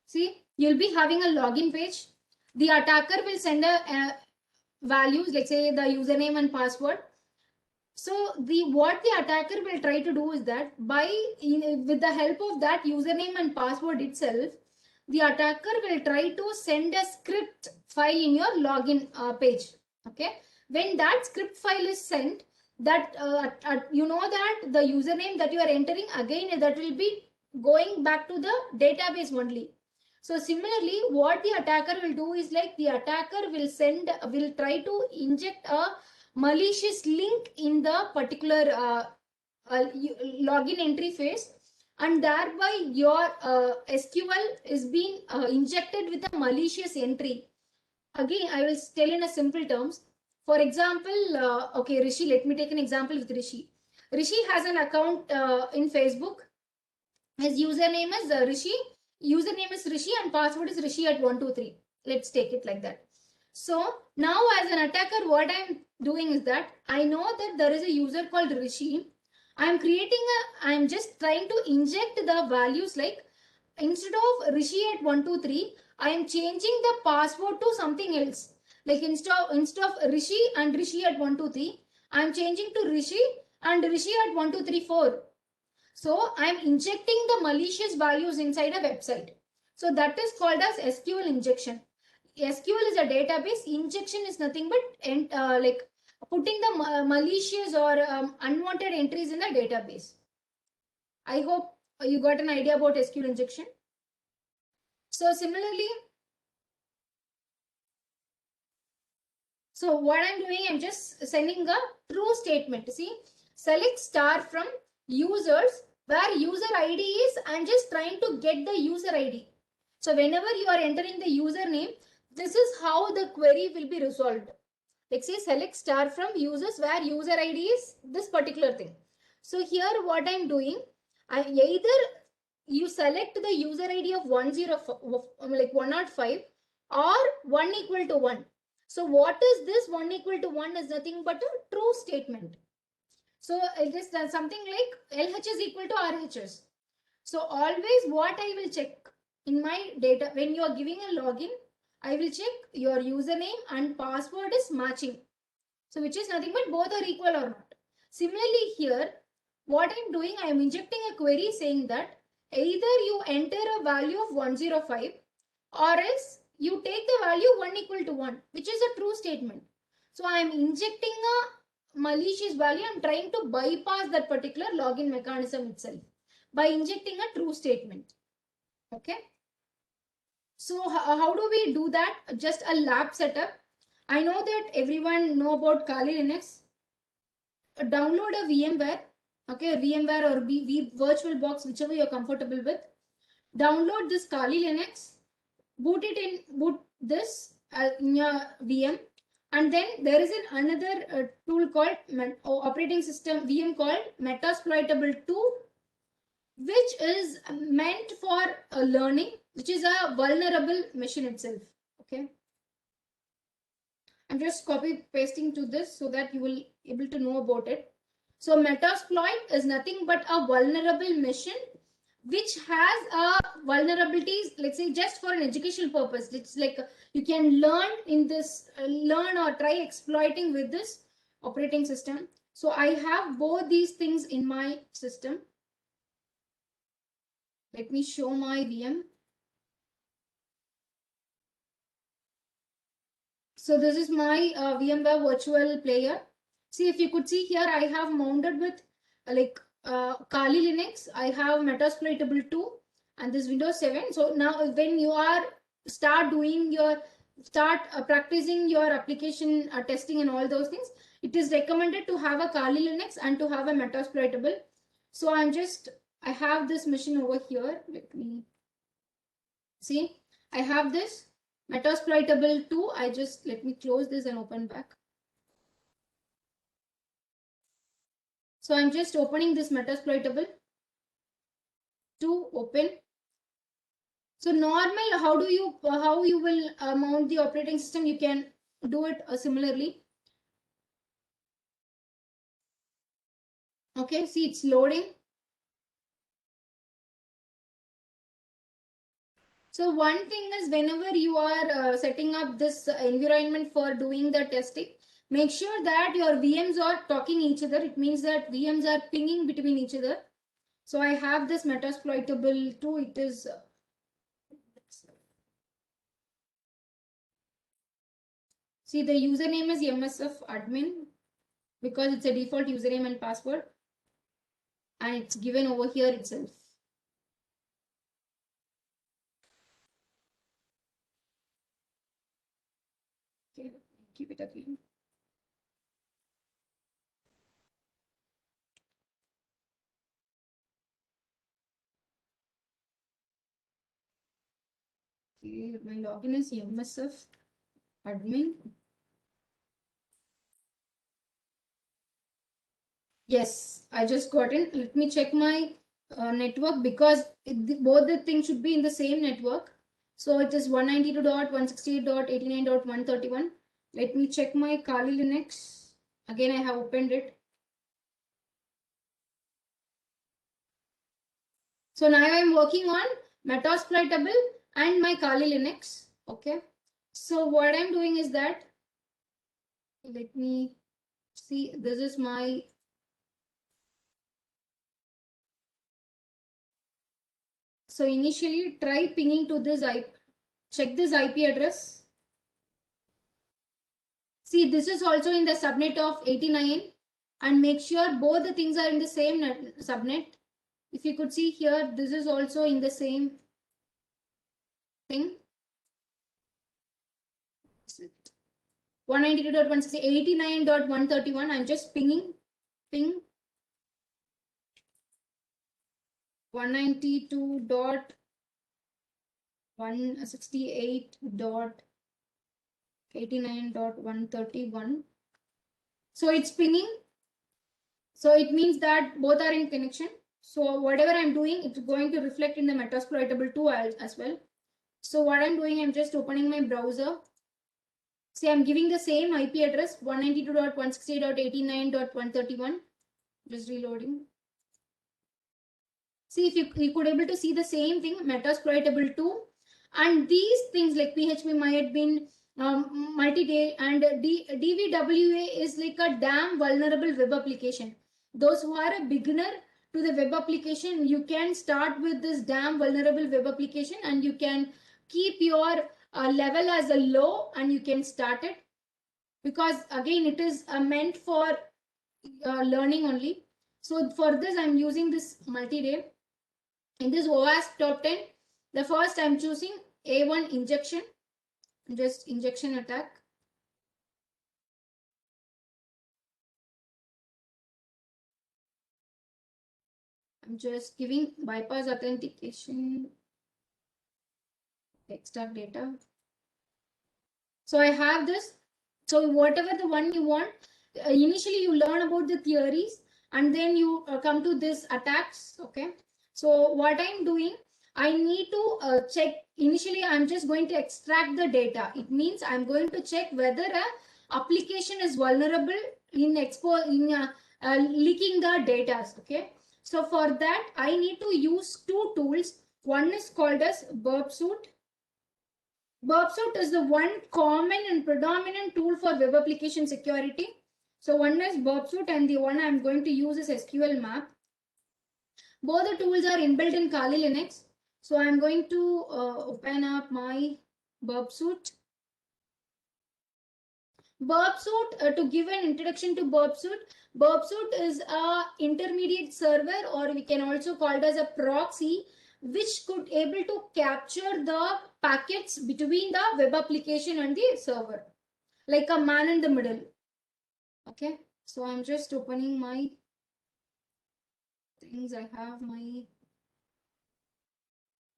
see, you'll be having a login page. The attacker will send a values, like say the username and password. So what the attacker will try to do is that with the help of that username and password itself, the attacker will try to send a script file in your login page. Okay, when that script file is sent, that you know that the username that you are entering again, that will be going back to the database only. So similarly, what the attacker will do is like the attacker will try to inject a malicious link in the particular login entry phase, and thereby your SQL is being injected with a malicious entry. Again, I will tell in a simple terms. For example, okay, Rishi, let me take an example with Rishi. Rishi has an account in Facebook. His username is Rishi and password is Rishi at 123. Let's take it like that. So now as an attacker, what I'm doing is that I know that there is a user called Rishi. I'm just trying to inject the values like instead of Rishi at 123, I am changing the password to something else. Like instead of Rishi and Rishi at 123, I am changing to Rishi and Rishi at 1234. So I'm injecting the malicious values inside a website. So that is called as SQL injection. SQL is a database. Injection is nothing but like putting the malicious or unwanted entries in the database. I hope you got an idea about SQL injection. So similarly, so what I'm doing, I'm just sending a true statement. See, select star from users where user ID is. I'm just trying to get the user ID. So whenever you are entering the username, this is how the query will be resolved. Like say select star from users where user ID is this particular thing. So here what I'm doing, I either you select the user ID of 105 or 1 equal to 1. So what is this 1 equal to 1 is nothing but a true statement. So it is something like LHS equal to RHS. So always what I will check in my data, when you are giving a login, I will check your username and password is matching. So which is nothing but both are equal or not. Similarly here, what I'm doing, I am injecting a query saying that either you enter a value of 105 or else you take the value 1 equal to 1, which is a true statement. So I am injecting a malicious value. I'm trying to bypass that particular login mechanism itself by injecting a true statement. Okay. So how do we do that? Just a lab setup. I know that everyone know about Kali Linux. Download a VMware. Okay, VMware or VirtualBox, whichever you're comfortable with. Download this Kali Linux. Boot this in your VM. And then there is another tool called operating system VM called Metasploitable 2, which is meant for learning, which is a vulnerable machine itself. Okay, I'm just copy pasting to this so that you will able to know about it. So Metasploit is nothing but a vulnerable machine which has vulnerabilities, let's say just for an educational purpose. It's like you can learn in this, learn or try exploiting with this operating system. So I have both these things in my system. Let me show my VM. So this is my VMware virtual player. See, if you could see here, I have mounted with Kali Linux. I have Metasploitable 2 and this Windows 7. So now when you are start practicing your application testing and all those things, it is recommended to have a Kali Linux and to have a Metasploitable. So I have this machine over here. Let me see. I have this Metasploitable 2. Let me close this and open back. So I'm just opening this Metasploitable to open. So normal, how you will mount the operating system, you can do it similarly. Okay, see it's loading. So one thing is whenever you are setting up this environment for doing the testing, Make sure that your VMs are talking each other. It means that VMs are pinging between each other. So I have this Metasploitable 2. It is see, the username is MSF admin because it's a default username and password, and it's given over here itself. Okay, keep it again. Okay, my login is MSF admin. Yes, I just got in. Let me check my network because both the things should be in the same network. So it is 192.168.89.131. Let me check my Kali Linux. Again, I have opened it. So now I am working on Metasploitable and my Kali Linux. Okay. So what I'm doing is that, let me see, this is my so initially try pinging to this IP, check this IP address. See, this is also in the subnet of 89 and make sure both the things are in the same subnet. If you could see here, this is also in the same thing. 192.168.89.131. I'm just ping 192.168.89.131. So it's pinging. So it means that both are in connection. So whatever I'm doing, it's going to reflect in the Metasploitable 2 as well. So what I'm doing, I'm just opening my browser. See, I'm giving the same IP address 192.168.89.131. Just reloading. See, if you could able to see the same thing, Metasploitable 2, and these things like PHP might been multi-day, and DVWA is like a damn vulnerable web application. Those who are a beginner to the web application, you can start with this damn vulnerable web application and you can keep your level as a low and you can start it, because again it is meant for learning only. So for this I'm using this multi-day. In this OWASP top 10, the first I'm choosing A1 injection, just injection attack. I'm just giving bypass authentication, extract data. So I have this. So whatever the one you want, initially you learn about the theories and then you come to this attacks. Okay. So what I'm doing, I need to check. Initially, I'm just going to extract the data. It means I'm going to check whether a application is vulnerable in leaking the data. Okay. So for that, I need to use two tools. One is called as Burpsuit. Burpsuit is the one common and predominant tool for web application security. So one is Burpsuit and the one I'm going to use is SQL Map. Both the tools are inbuilt in Kali Linux. So I'm going to open up my Burpsuit. Burpsuit, to give an introduction to Burpsuit, Burpsuit is a intermediate server, or we can also call it as a proxy, which could able to capture the packets between the web application and the server, like a man in the middle. Okay, so I'm just opening my things. I have my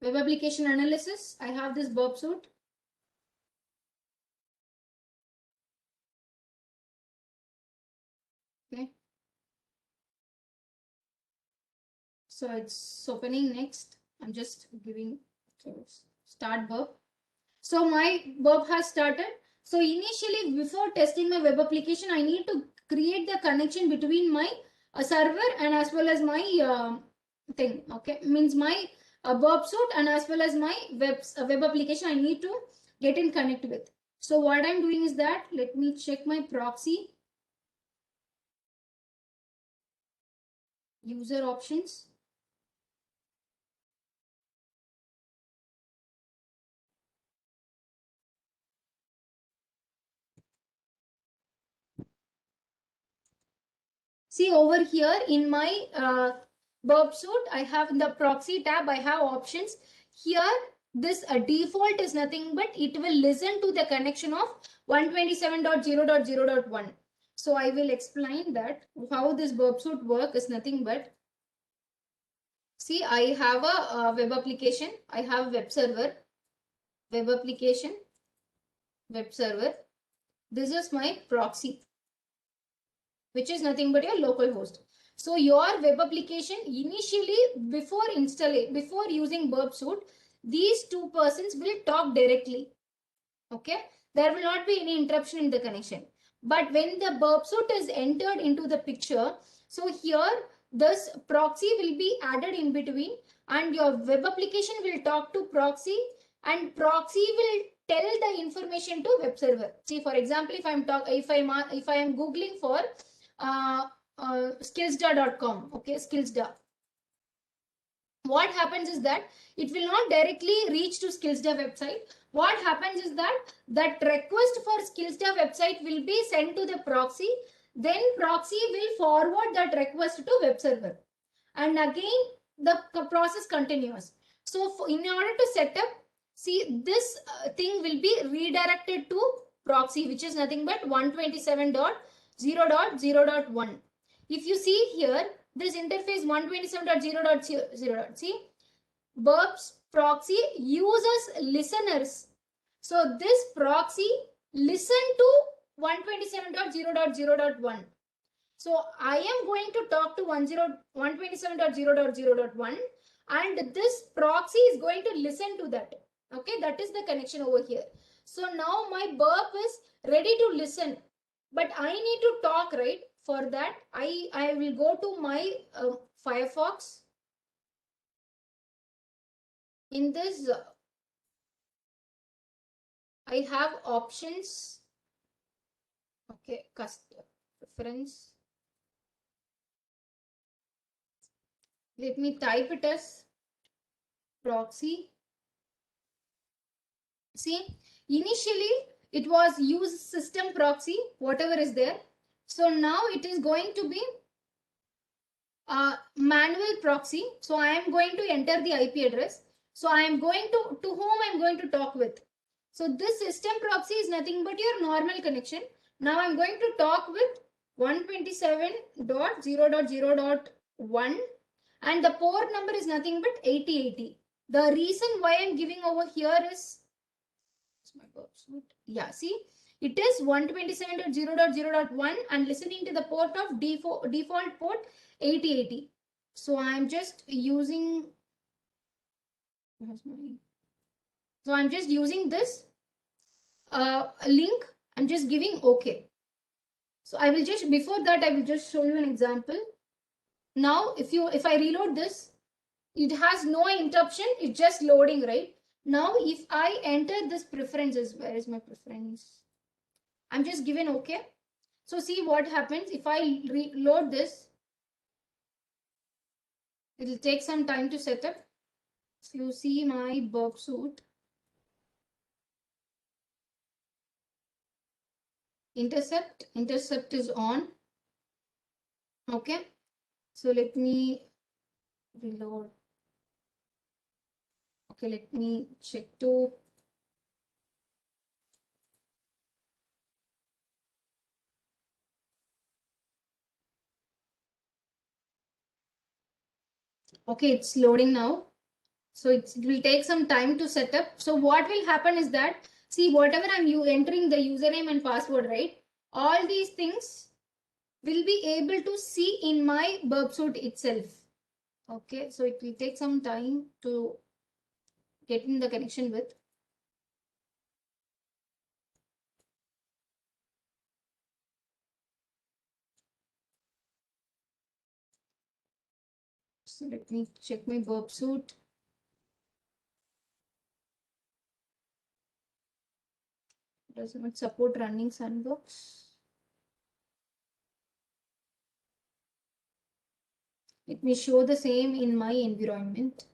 web application analysis. I have this Burpsuit. Okay. So it's opening next. I'm just giving start burp. So my burp has started. So initially, before testing my web application, I need to create the connection between my server and as well as my thing. Okay, means my Burpsuit and as well as my web application. I need to get in connect with. So what I'm doing is that, let me check my proxy. User options. See over here in my Burp Suite, I have in the proxy tab, I have options. Here, this default is nothing but it will listen to the connection of 127.0.0.1. So I will explain that how this Burp Suite work is nothing but, see, I have a web application, I have web server, web application, web server. This is my proxy, which is nothing but your local host. So your web application initially before using Burp Suite, these two persons will talk directly. Okay, there will not be any interruption in the connection. But when the Burp Suite is entered into the picture, so here this proxy will be added in between, and your web application will talk to proxy, and proxy will tell the information to web server. See, for example, if I am googling for skillsda.com, okay, skillsda, what happens is that it will not directly reach to skillsda website. What happens is that request for skillsda website will be sent to the proxy, then proxy will forward that request to web server, and again the process continues. So in order to set up, see, this thing will be redirected to proxy, which is nothing but 127.0.0.1. If you see here, this interface 127.0.0. See, Burp's proxy uses listeners. So this proxy listen to 127.0.0.1. So I am going to talk to 127.0.0.1, and this proxy is going to listen to that. Okay, that is the connection over here. So now my Burp is ready to listen, but I need to talk, right? For that, I will go to my Firefox. In this, I have options. Okay, custom preference. Let me type it as proxy. See, initially it was use system proxy, whatever is there. So now it is going to be manual proxy. So I am going to enter the IP address. So I am going to whom I am going to talk with. So this system proxy is nothing but your normal connection. Now I'm going to talk with 127.0.0.1, and the port number is nothing but 8080. The reason why I'm giving over here is, yeah, see, it is 127.0.0.1 and listening to the port of default port 8080. So I'm just using, so I'm just using this link. I'm just giving OK. So I will just, before that, I will just show you an example. Now, if I reload this, it has no interruption. It's just loading, right? Now, if I enter this preferences, where is my preference? I'm just given OK. So see what happens if I reload this. It will take some time to set up. If you see my Burp Suite, intercept is on. Okay. So let me reload. Okay, let me check to. Okay, it's loading now. So it will take some time to set up. So what will happen is that, see, whatever I'm entering the username and password, right? All these things will be able to see in my Burp Suite itself. Okay, so it will take some time to get in the connection with. So let me check my Burp Suite. Does not support running sandbox. Let me show the same in my environment.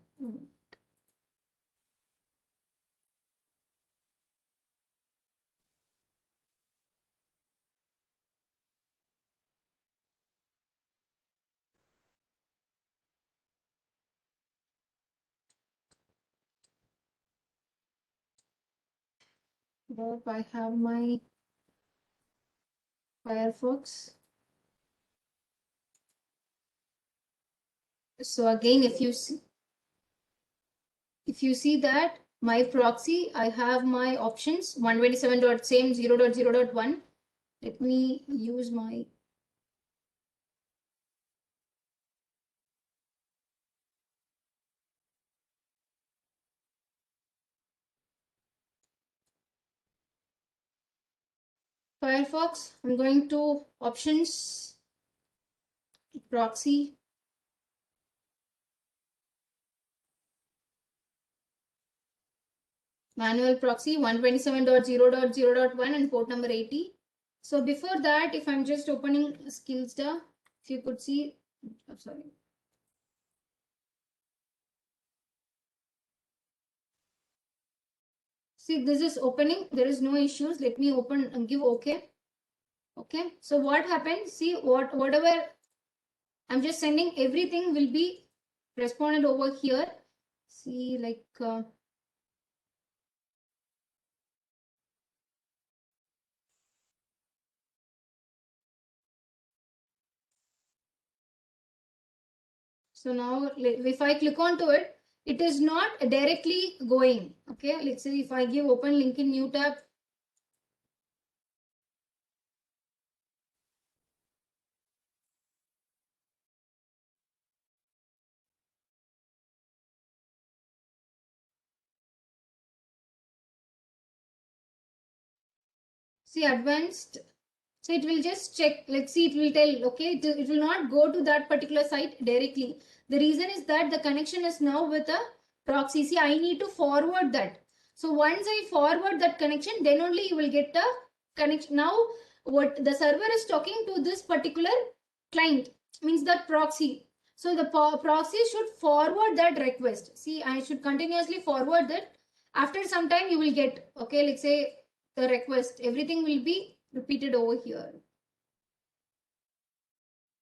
There I have my Firefox. So again, if you see that my proxy, I have my options 127.same 0.0.1. Let me use my Firefox. I'm going to options, proxy. Manual proxy 127.0.0.1 and port number 80. So before that, if I'm just opening Skillsda, if you could see, I'm sorry. See, this is opening. There is no issues. Let me open and give OK. Okay. So what happens? See, whatever I'm just sending, everything will be responded over here. See, like. So now if I click onto it, it is not directly going. Okay, let's say if I give open link in new tab. See advanced. So it will just check. Let's see, it will tell, okay, it will not go to that particular site directly. The reason is that the connection is now with a proxy. See, I need to forward that. So once I forward that connection, then only you will get a connection. Now, what the server is talking to this particular client means that proxy. So the proxy should forward that request. See, I should continuously forward that. After some time, you will get, okay, let's say the request, everything will be repeated over here.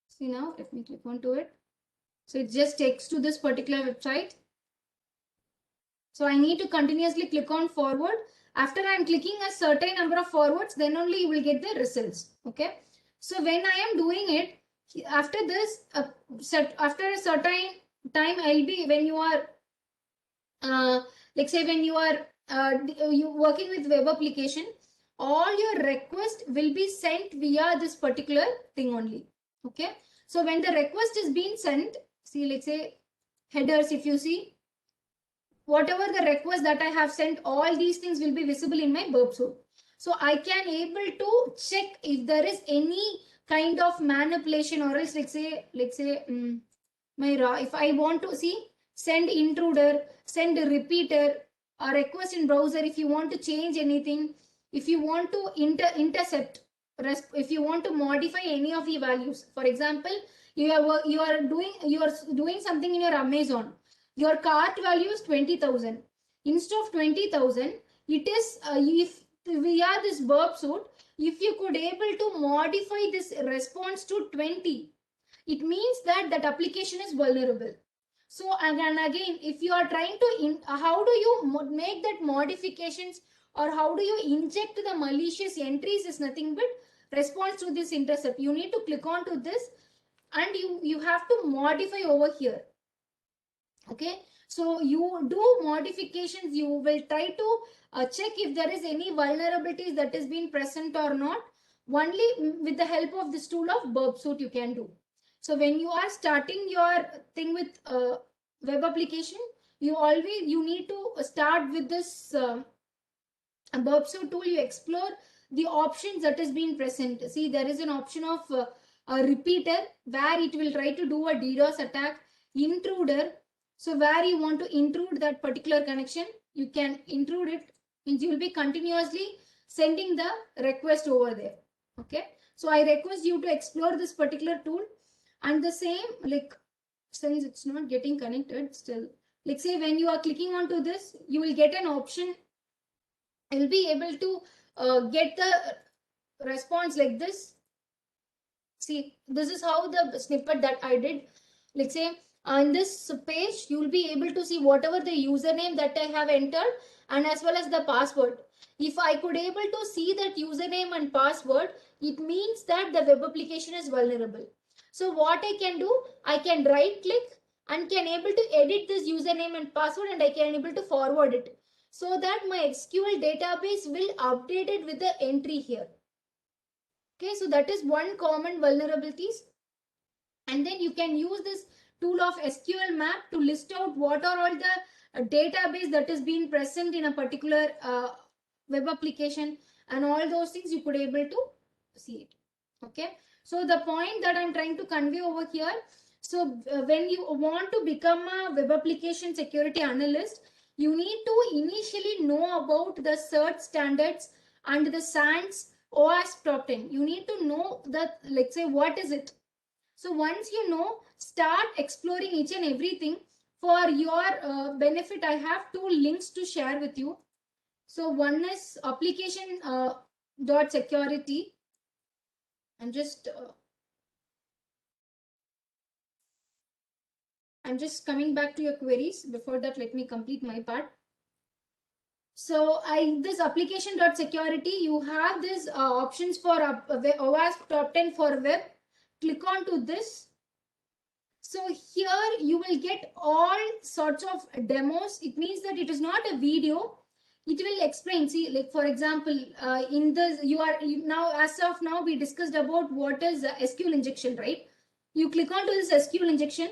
See now, let me click onto it. So it just takes to this particular website. So I need to continuously click on forward. After I'm clicking a certain number of forwards, then only you will get the results. Okay. So when I am doing it, after this, after a certain time, I'll be when you are, like say when you are you working with web application, all your request will be sent via this particular thing only. Okay. So when the request is being sent, see, let's say headers, if you see, whatever the request that I have sent, all these things will be visible in my burp suite. So I can able to check if there is any kind of manipulation, or else let's say my raw, if I want to see send intruder, send a repeater, or request in browser, if you want to change anything, if you want to intercept, if you want to modify any of the values. For example, you are doing something in your Amazon. Your cart value is 20,000. Instead of 20,000, it is if via this burp suite, if you could able to modify this response to 20, it means that that application is vulnerable. So again, if you are trying to how do you make that modifications, or how do you inject the malicious entries, is nothing but response to this intercept. You need to click on to this, and you have to modify over here. Okay, so you do modifications. You will try to check if there is any vulnerabilities that is being present or not. Only with the help of this tool of burp suite you can do. So when you are starting your thing with web application, you need to start with this burp suite tool. You explore the options that is being present. See, there is an option of a repeater, where it will try to do a DDoS attack. Intruder, so where you want to intrude that particular connection, you can intrude it. Means you will be continuously sending the request over there. Okay, so I request you to explore this particular tool, and the same, like, since it's not getting connected still, like say when you are clicking onto this, you will get an option. You'll be able to get the response like this. See, this is how the snippet that I did. Let's say on this page, you will be able to see whatever the username that I have entered and as well as the password. If I could able to see that username and password, it means that the web application is vulnerable. So what I can do, I can right click and can able to edit this username and password, and I can able to forward it so that my SQL database will update it with the entry here. Okay, so that is one common vulnerabilities. And then you can use this tool of SQL map to list out what are all the database that is being present in a particular web application, and all those things you could able to see it. Okay, so the point that I'm trying to convey over here, so when you want to become a web application security analyst, you need to initially know about the CERT standards and the SANS OWASP top 10. You need to know that, let's say, what is it. So once you know, start exploring each and everything. For your benefit, I have two links to share with you. So one is application dot security. I'm just coming back to your queries. Before that, let me complete my part. So this application.security, you have this options for OWASP top 10 for web. Click on to this. So here you will get all sorts of demos. It means that it is not a video. It will explain. See, like for example, in this now as of now we discussed about what is SQL injection, right? You click on to this SQL injection.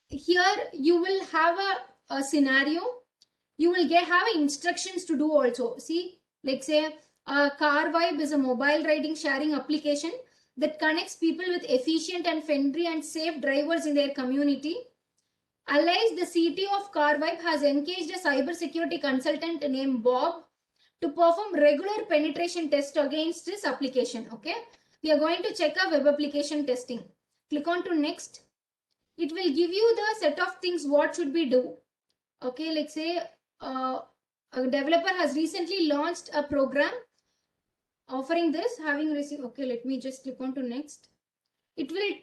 Here you will have a scenario. You will have instructions to do also. See, like say CarVibe is a mobile riding sharing application that connects people with efficient and friendly and safe drivers in their community. Allies, the CTO of CarVibe, has engaged a cybersecurity consultant named Bob to perform regular penetration tests against this application. Okay, we are going to check our web application testing. Click on to next. It will give you the set of things what should we do. Okay, let's say a developer has recently launched a program offering this, having received. Okay, let me just click on to next. It will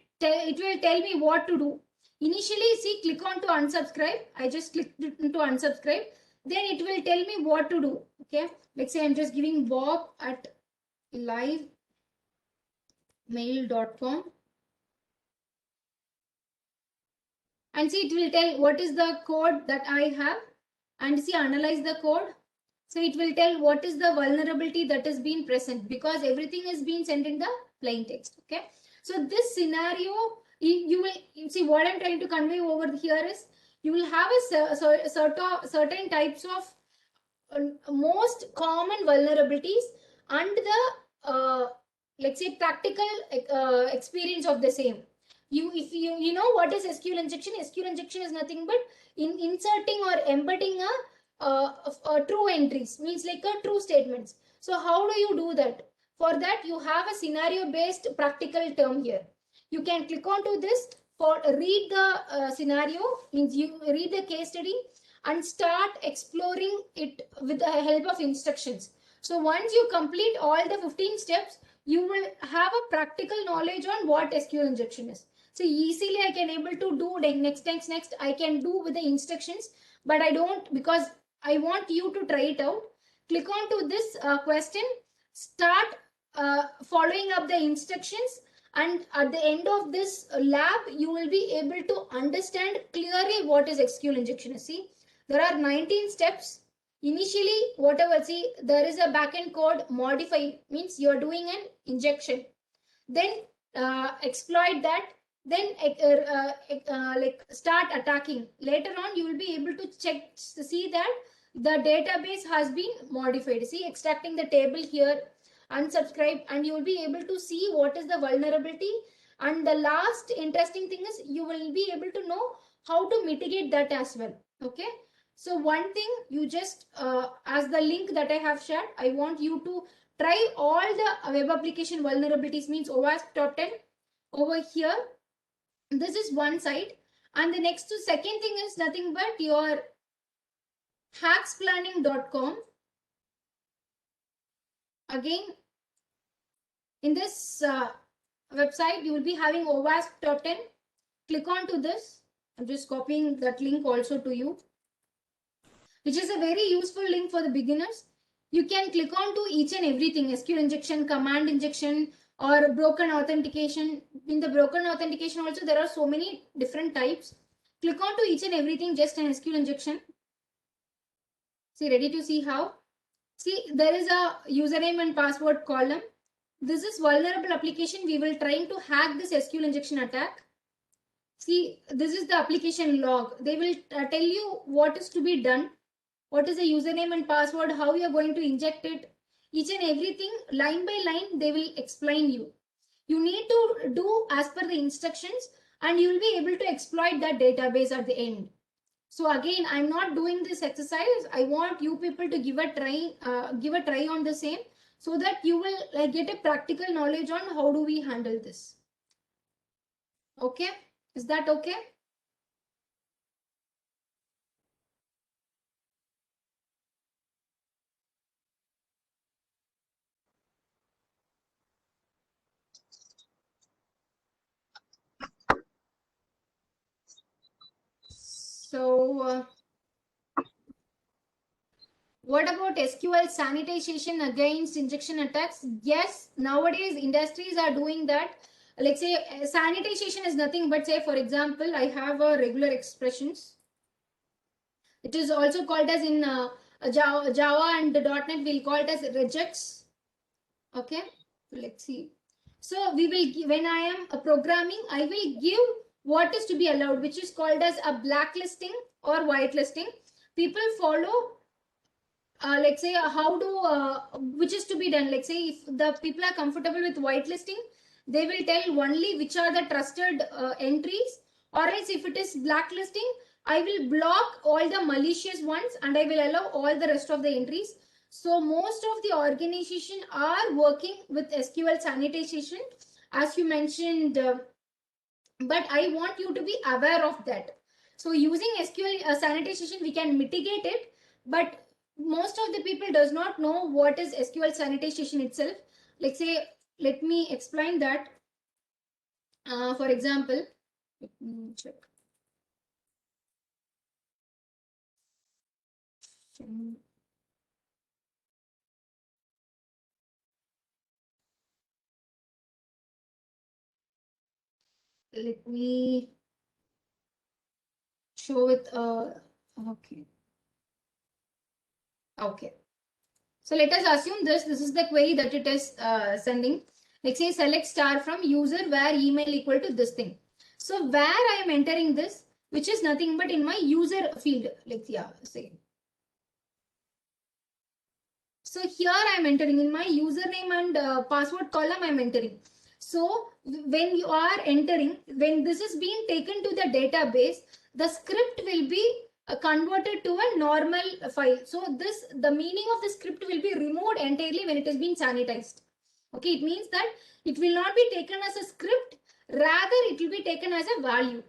tell me what to do. Initially, see, click on to unsubscribe. I just clicked into unsubscribe. Then it will tell me what to do. Okay, let's say I'm just giving Bob at livemail.com. And see, it will tell what is the code that I have, and see, analyze the code. So it will tell what is the vulnerability that is being present, because everything is being sent in the plain text. Okay, so this scenario, you will see what I'm trying to convey over here is you will have a certain types of most common vulnerabilities and the let's say practical experience of the same. If you know what is SQL injection. SQL injection is nothing but inserting or embedding a true entries, means like a true statements. So how do you do that? For that you have a scenario based practical term here. You can click on to this for read the scenario, means you read the case study and start exploring it with the help of instructions. So once you complete all the 15 steps, you will have a practical knowledge on what SQL injection is. So easily I can able to do like next I can do with the instructions, but I don't, because I want you to try it out. Click on to this question, start following up the instructions, and at the end of this lab you will be able to understand clearly what is SQL injection. See, there are 19 steps. Initially, whatever, see, there is a backend code. Modify means you are doing an injection, then exploit that, then like start attacking. Later on you will be able to check to see that the database has been modified. See, extracting the table here, unsubscribe, and you will be able to see what is the vulnerability. And the last interesting thing is you will be able to know how to mitigate that as well. Okay, So one thing, you just, as the link that I have shared, I want you to try all the web application vulnerabilities, means OWASP top 10 over here. This is one side. And the next second thing is nothing but your hacksplanning.com. Again, in this website, you will be having OWASP top 10. Click on to this. I'm just copying that link also to you, which is a very useful link for the beginners. You can click on to each and everything, SQL injection, command injection, or broken authentication. In the broken authentication also, there are so many different types. Click on to each and everything, just an SQL injection. See, ready to see how? See, there is a username and password column. This is vulnerable application. We will trying to hack this SQL injection attack. See, this is the application log. They will tell you what is to be done, what is the username and password, how you are going to inject it, each and everything line by line they will explain you. You need to do as per the instructions and you will be able to exploit that database at the end. So again, I'm not doing this exercise. I want you people to give a try on the same, so that you will get a practical knowledge on how do we handle this. Okay, is that okay? So what about SQL sanitization against injection attacks? Yes, nowadays industries are doing that. Let's say sanitization is nothing but, say for example, I have a regular expressions. It is also called as in Java and .NET, we'll call it as regex. Okay, let's see. So we will, when I am programming, I will give what is to be allowed, which is called as a blacklisting or whitelisting. People follow, let's say how to, which is to be done. Let's say if the people are comfortable with whitelisting, they will tell only which are the trusted entries, or else if it is blacklisting, I will block all the malicious ones and I will allow all the rest of the entries. So most of the organization are working with SQL sanitization, as you mentioned, but I want you to be aware of that. So using SQL sanitization, we can mitigate it, but most of the people does not know what is SQL sanitization itself. Let's say, let me explain that. For example, let me check. Let me show it. Okay. Okay. So let us assume this is the query that it is sending. Let's say select star from user where email equal to this thing. So where I am entering this, which is nothing but in my user field. Like, yeah, say. So here I am entering in my username and password column I am entering. So when you are entering, when this is being taken to the database, the script will be converted to a normal file. So the meaning of the script will be removed entirely when it has been sanitized. Okay, it means that it will not be taken as a script, rather it will be taken as a value,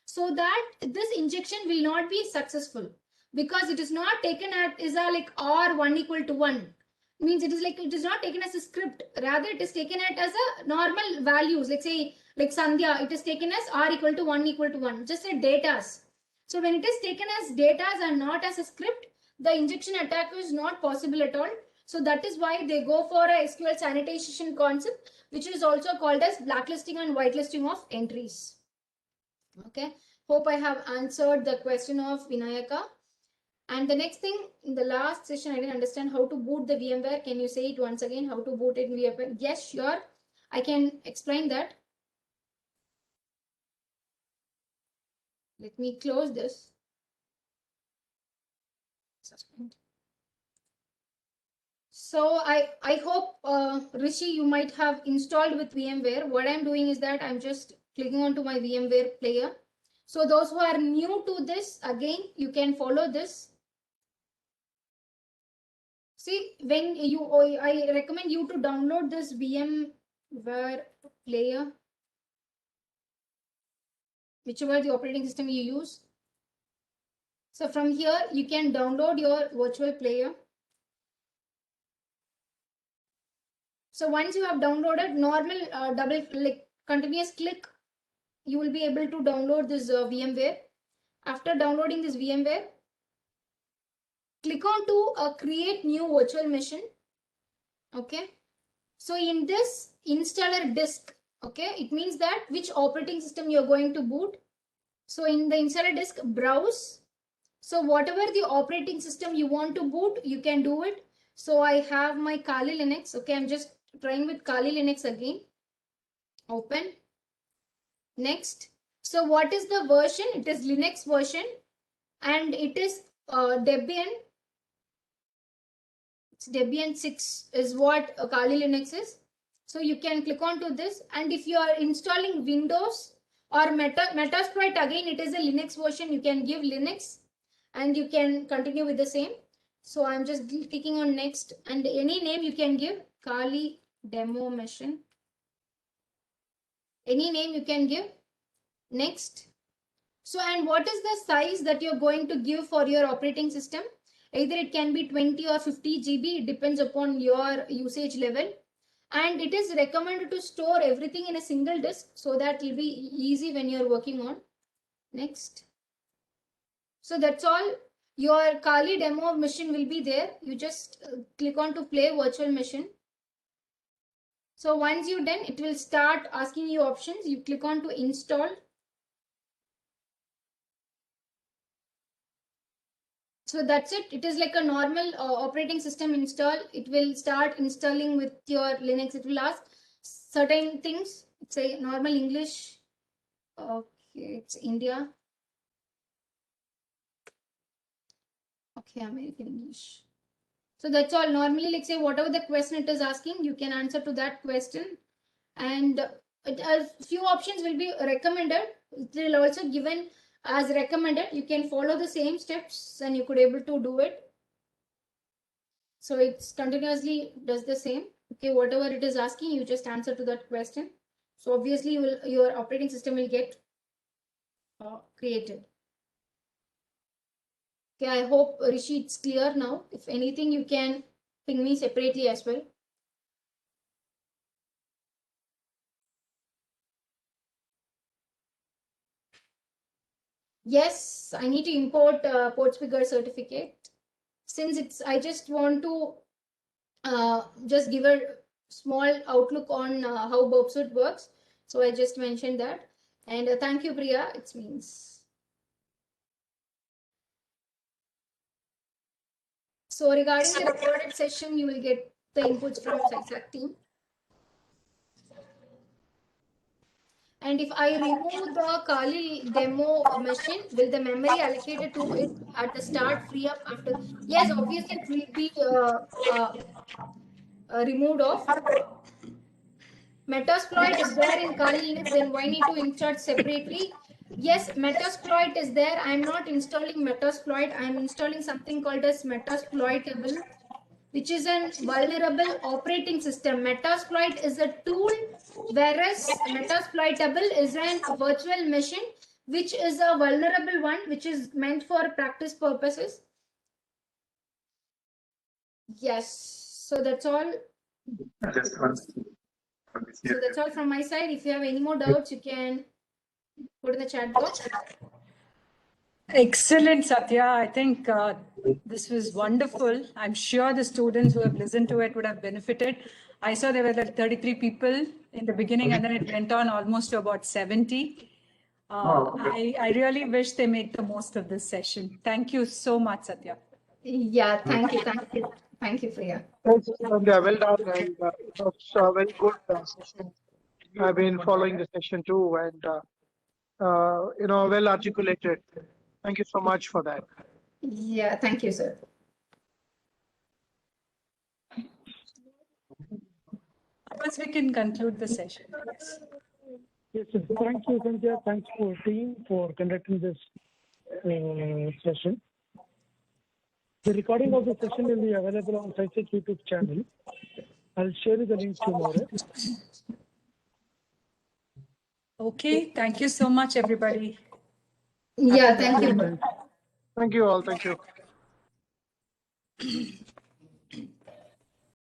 so that this injection will not be successful, because it is not taken as a like R1 equal to 1. Means it is like, it is not taken as a script, rather it is taken as a normal values. Let's say like Sandhya, it is taken as R equal to 1, just a datas. So when it is taken as datas and not as a script, the injection attack is not possible at all. So that is why they go for a SQL sanitization concept, which is also called as blacklisting and whitelisting of entries. Okay, hope I have answered the question of Vinayaka. And the next thing, in the last session, I didn't understand how to boot the VMware. Can you say it once again, how to boot it in VMware? Yes, sure. I can explain that. Let me close this. Suspend. So I hope, Rishi, you might have installed with VMware. What I'm doing is that I'm just clicking onto my VMware player. So those who are new to this, again, you can follow this. See, when I recommend you to download this VMware player, whichever the operating system you use. So from here, you can download your virtual player. So once you have downloaded, normal double click, continuous click, you will be able to download this VMware. After downloading this VMware, click on to create new virtual machine. Okay. So in this installer disk, okay, it means that which operating system you're going to boot. So in the installer disk, browse. So whatever the operating system you want to boot, you can do it. So I have my Kali Linux. Okay, I'm just trying with Kali Linux again. Open. Next. So what is the version? It is Linux version and it is Debian. It's Debian 6 is what Kali Linux is. So you can click on to this, and if you are installing Windows or Metasploit, again it is a Linux version, you can give Linux and you can continue with the same. So I'm just clicking on next, and any name you can give, Kali demo machine. Any name you can give. Next. So, and what is the size that you're going to give for your operating system? Either it can be 20 or 50 GB, it depends upon your usage level. And it is recommended to store everything in a single disk so that it will be easy when you're working on. Next. So that's all. Your Kali demo machine will be there. You just click on to play virtual machine. So once you're done, it will start asking you options. You click on to install. So that's it. It is like a normal operating system install. It will start installing with your Linux. It will ask certain things. It's a normal English. Okay, it's India. Okay, American English. So that's all. Normally, like say whatever the question it is asking, you can answer to that question. And a few options will be recommended. It will also given as recommended. You can follow the same steps and you could able to do it. So it's continuously does the same. Okay, whatever it is asking, you just answer to that question. So obviously your operating system will get created. Okay, I hope Rishi it's clear now. If anything, you can ping me separately as well. Yes, I need to import port speaker certificate. Since it's, I just want to just give a small outlook on how Bobsuit works. So I just mentioned that. And thank you, Priya. It means. So regarding the recorded session, you will get the inputs from SciSac team. And if I remove the Kali demo machine, will the memory allocated to it at the start free up after? Yes, obviously it will be removed off. Metasploit is there in Kali Linux, then why need to insert separately? Yes, Metasploit is there. I'm not installing Metasploit. I'm installing something called as Metasploitable, which is a vulnerable operating system. Metasploit is a tool, whereas Metasploitable is a virtual machine, which is a vulnerable one, which is meant for practice purposes. Yes, so that's all. So that's all from my side. If you have any more doubts, you can put in the chat box. Excellent, Satya. I think this was wonderful. I'm sure the students who have listened to it would have benefited. I saw there were like 33 people in the beginning, and then it went on almost to about 70. I really wish they make the most of this session. Thank you so much, Satya. Yeah, thank you, thank you, thank you, Priya. Thanks, Sandhya. Well done. And it was a very good session. I've been following the session too, and well articulated. Thank you so much for that. Yeah, thank you, sir. Once we can conclude the session. Yes. Yes, sir. Thank you, Sandhya. Thanks for team for conducting this session. The recording of the session will be available on SciTech YouTube channel. I'll share you the link tomorrow. Okay, thank you so much, everybody. Yeah, thank you. Thank you all. Thank you.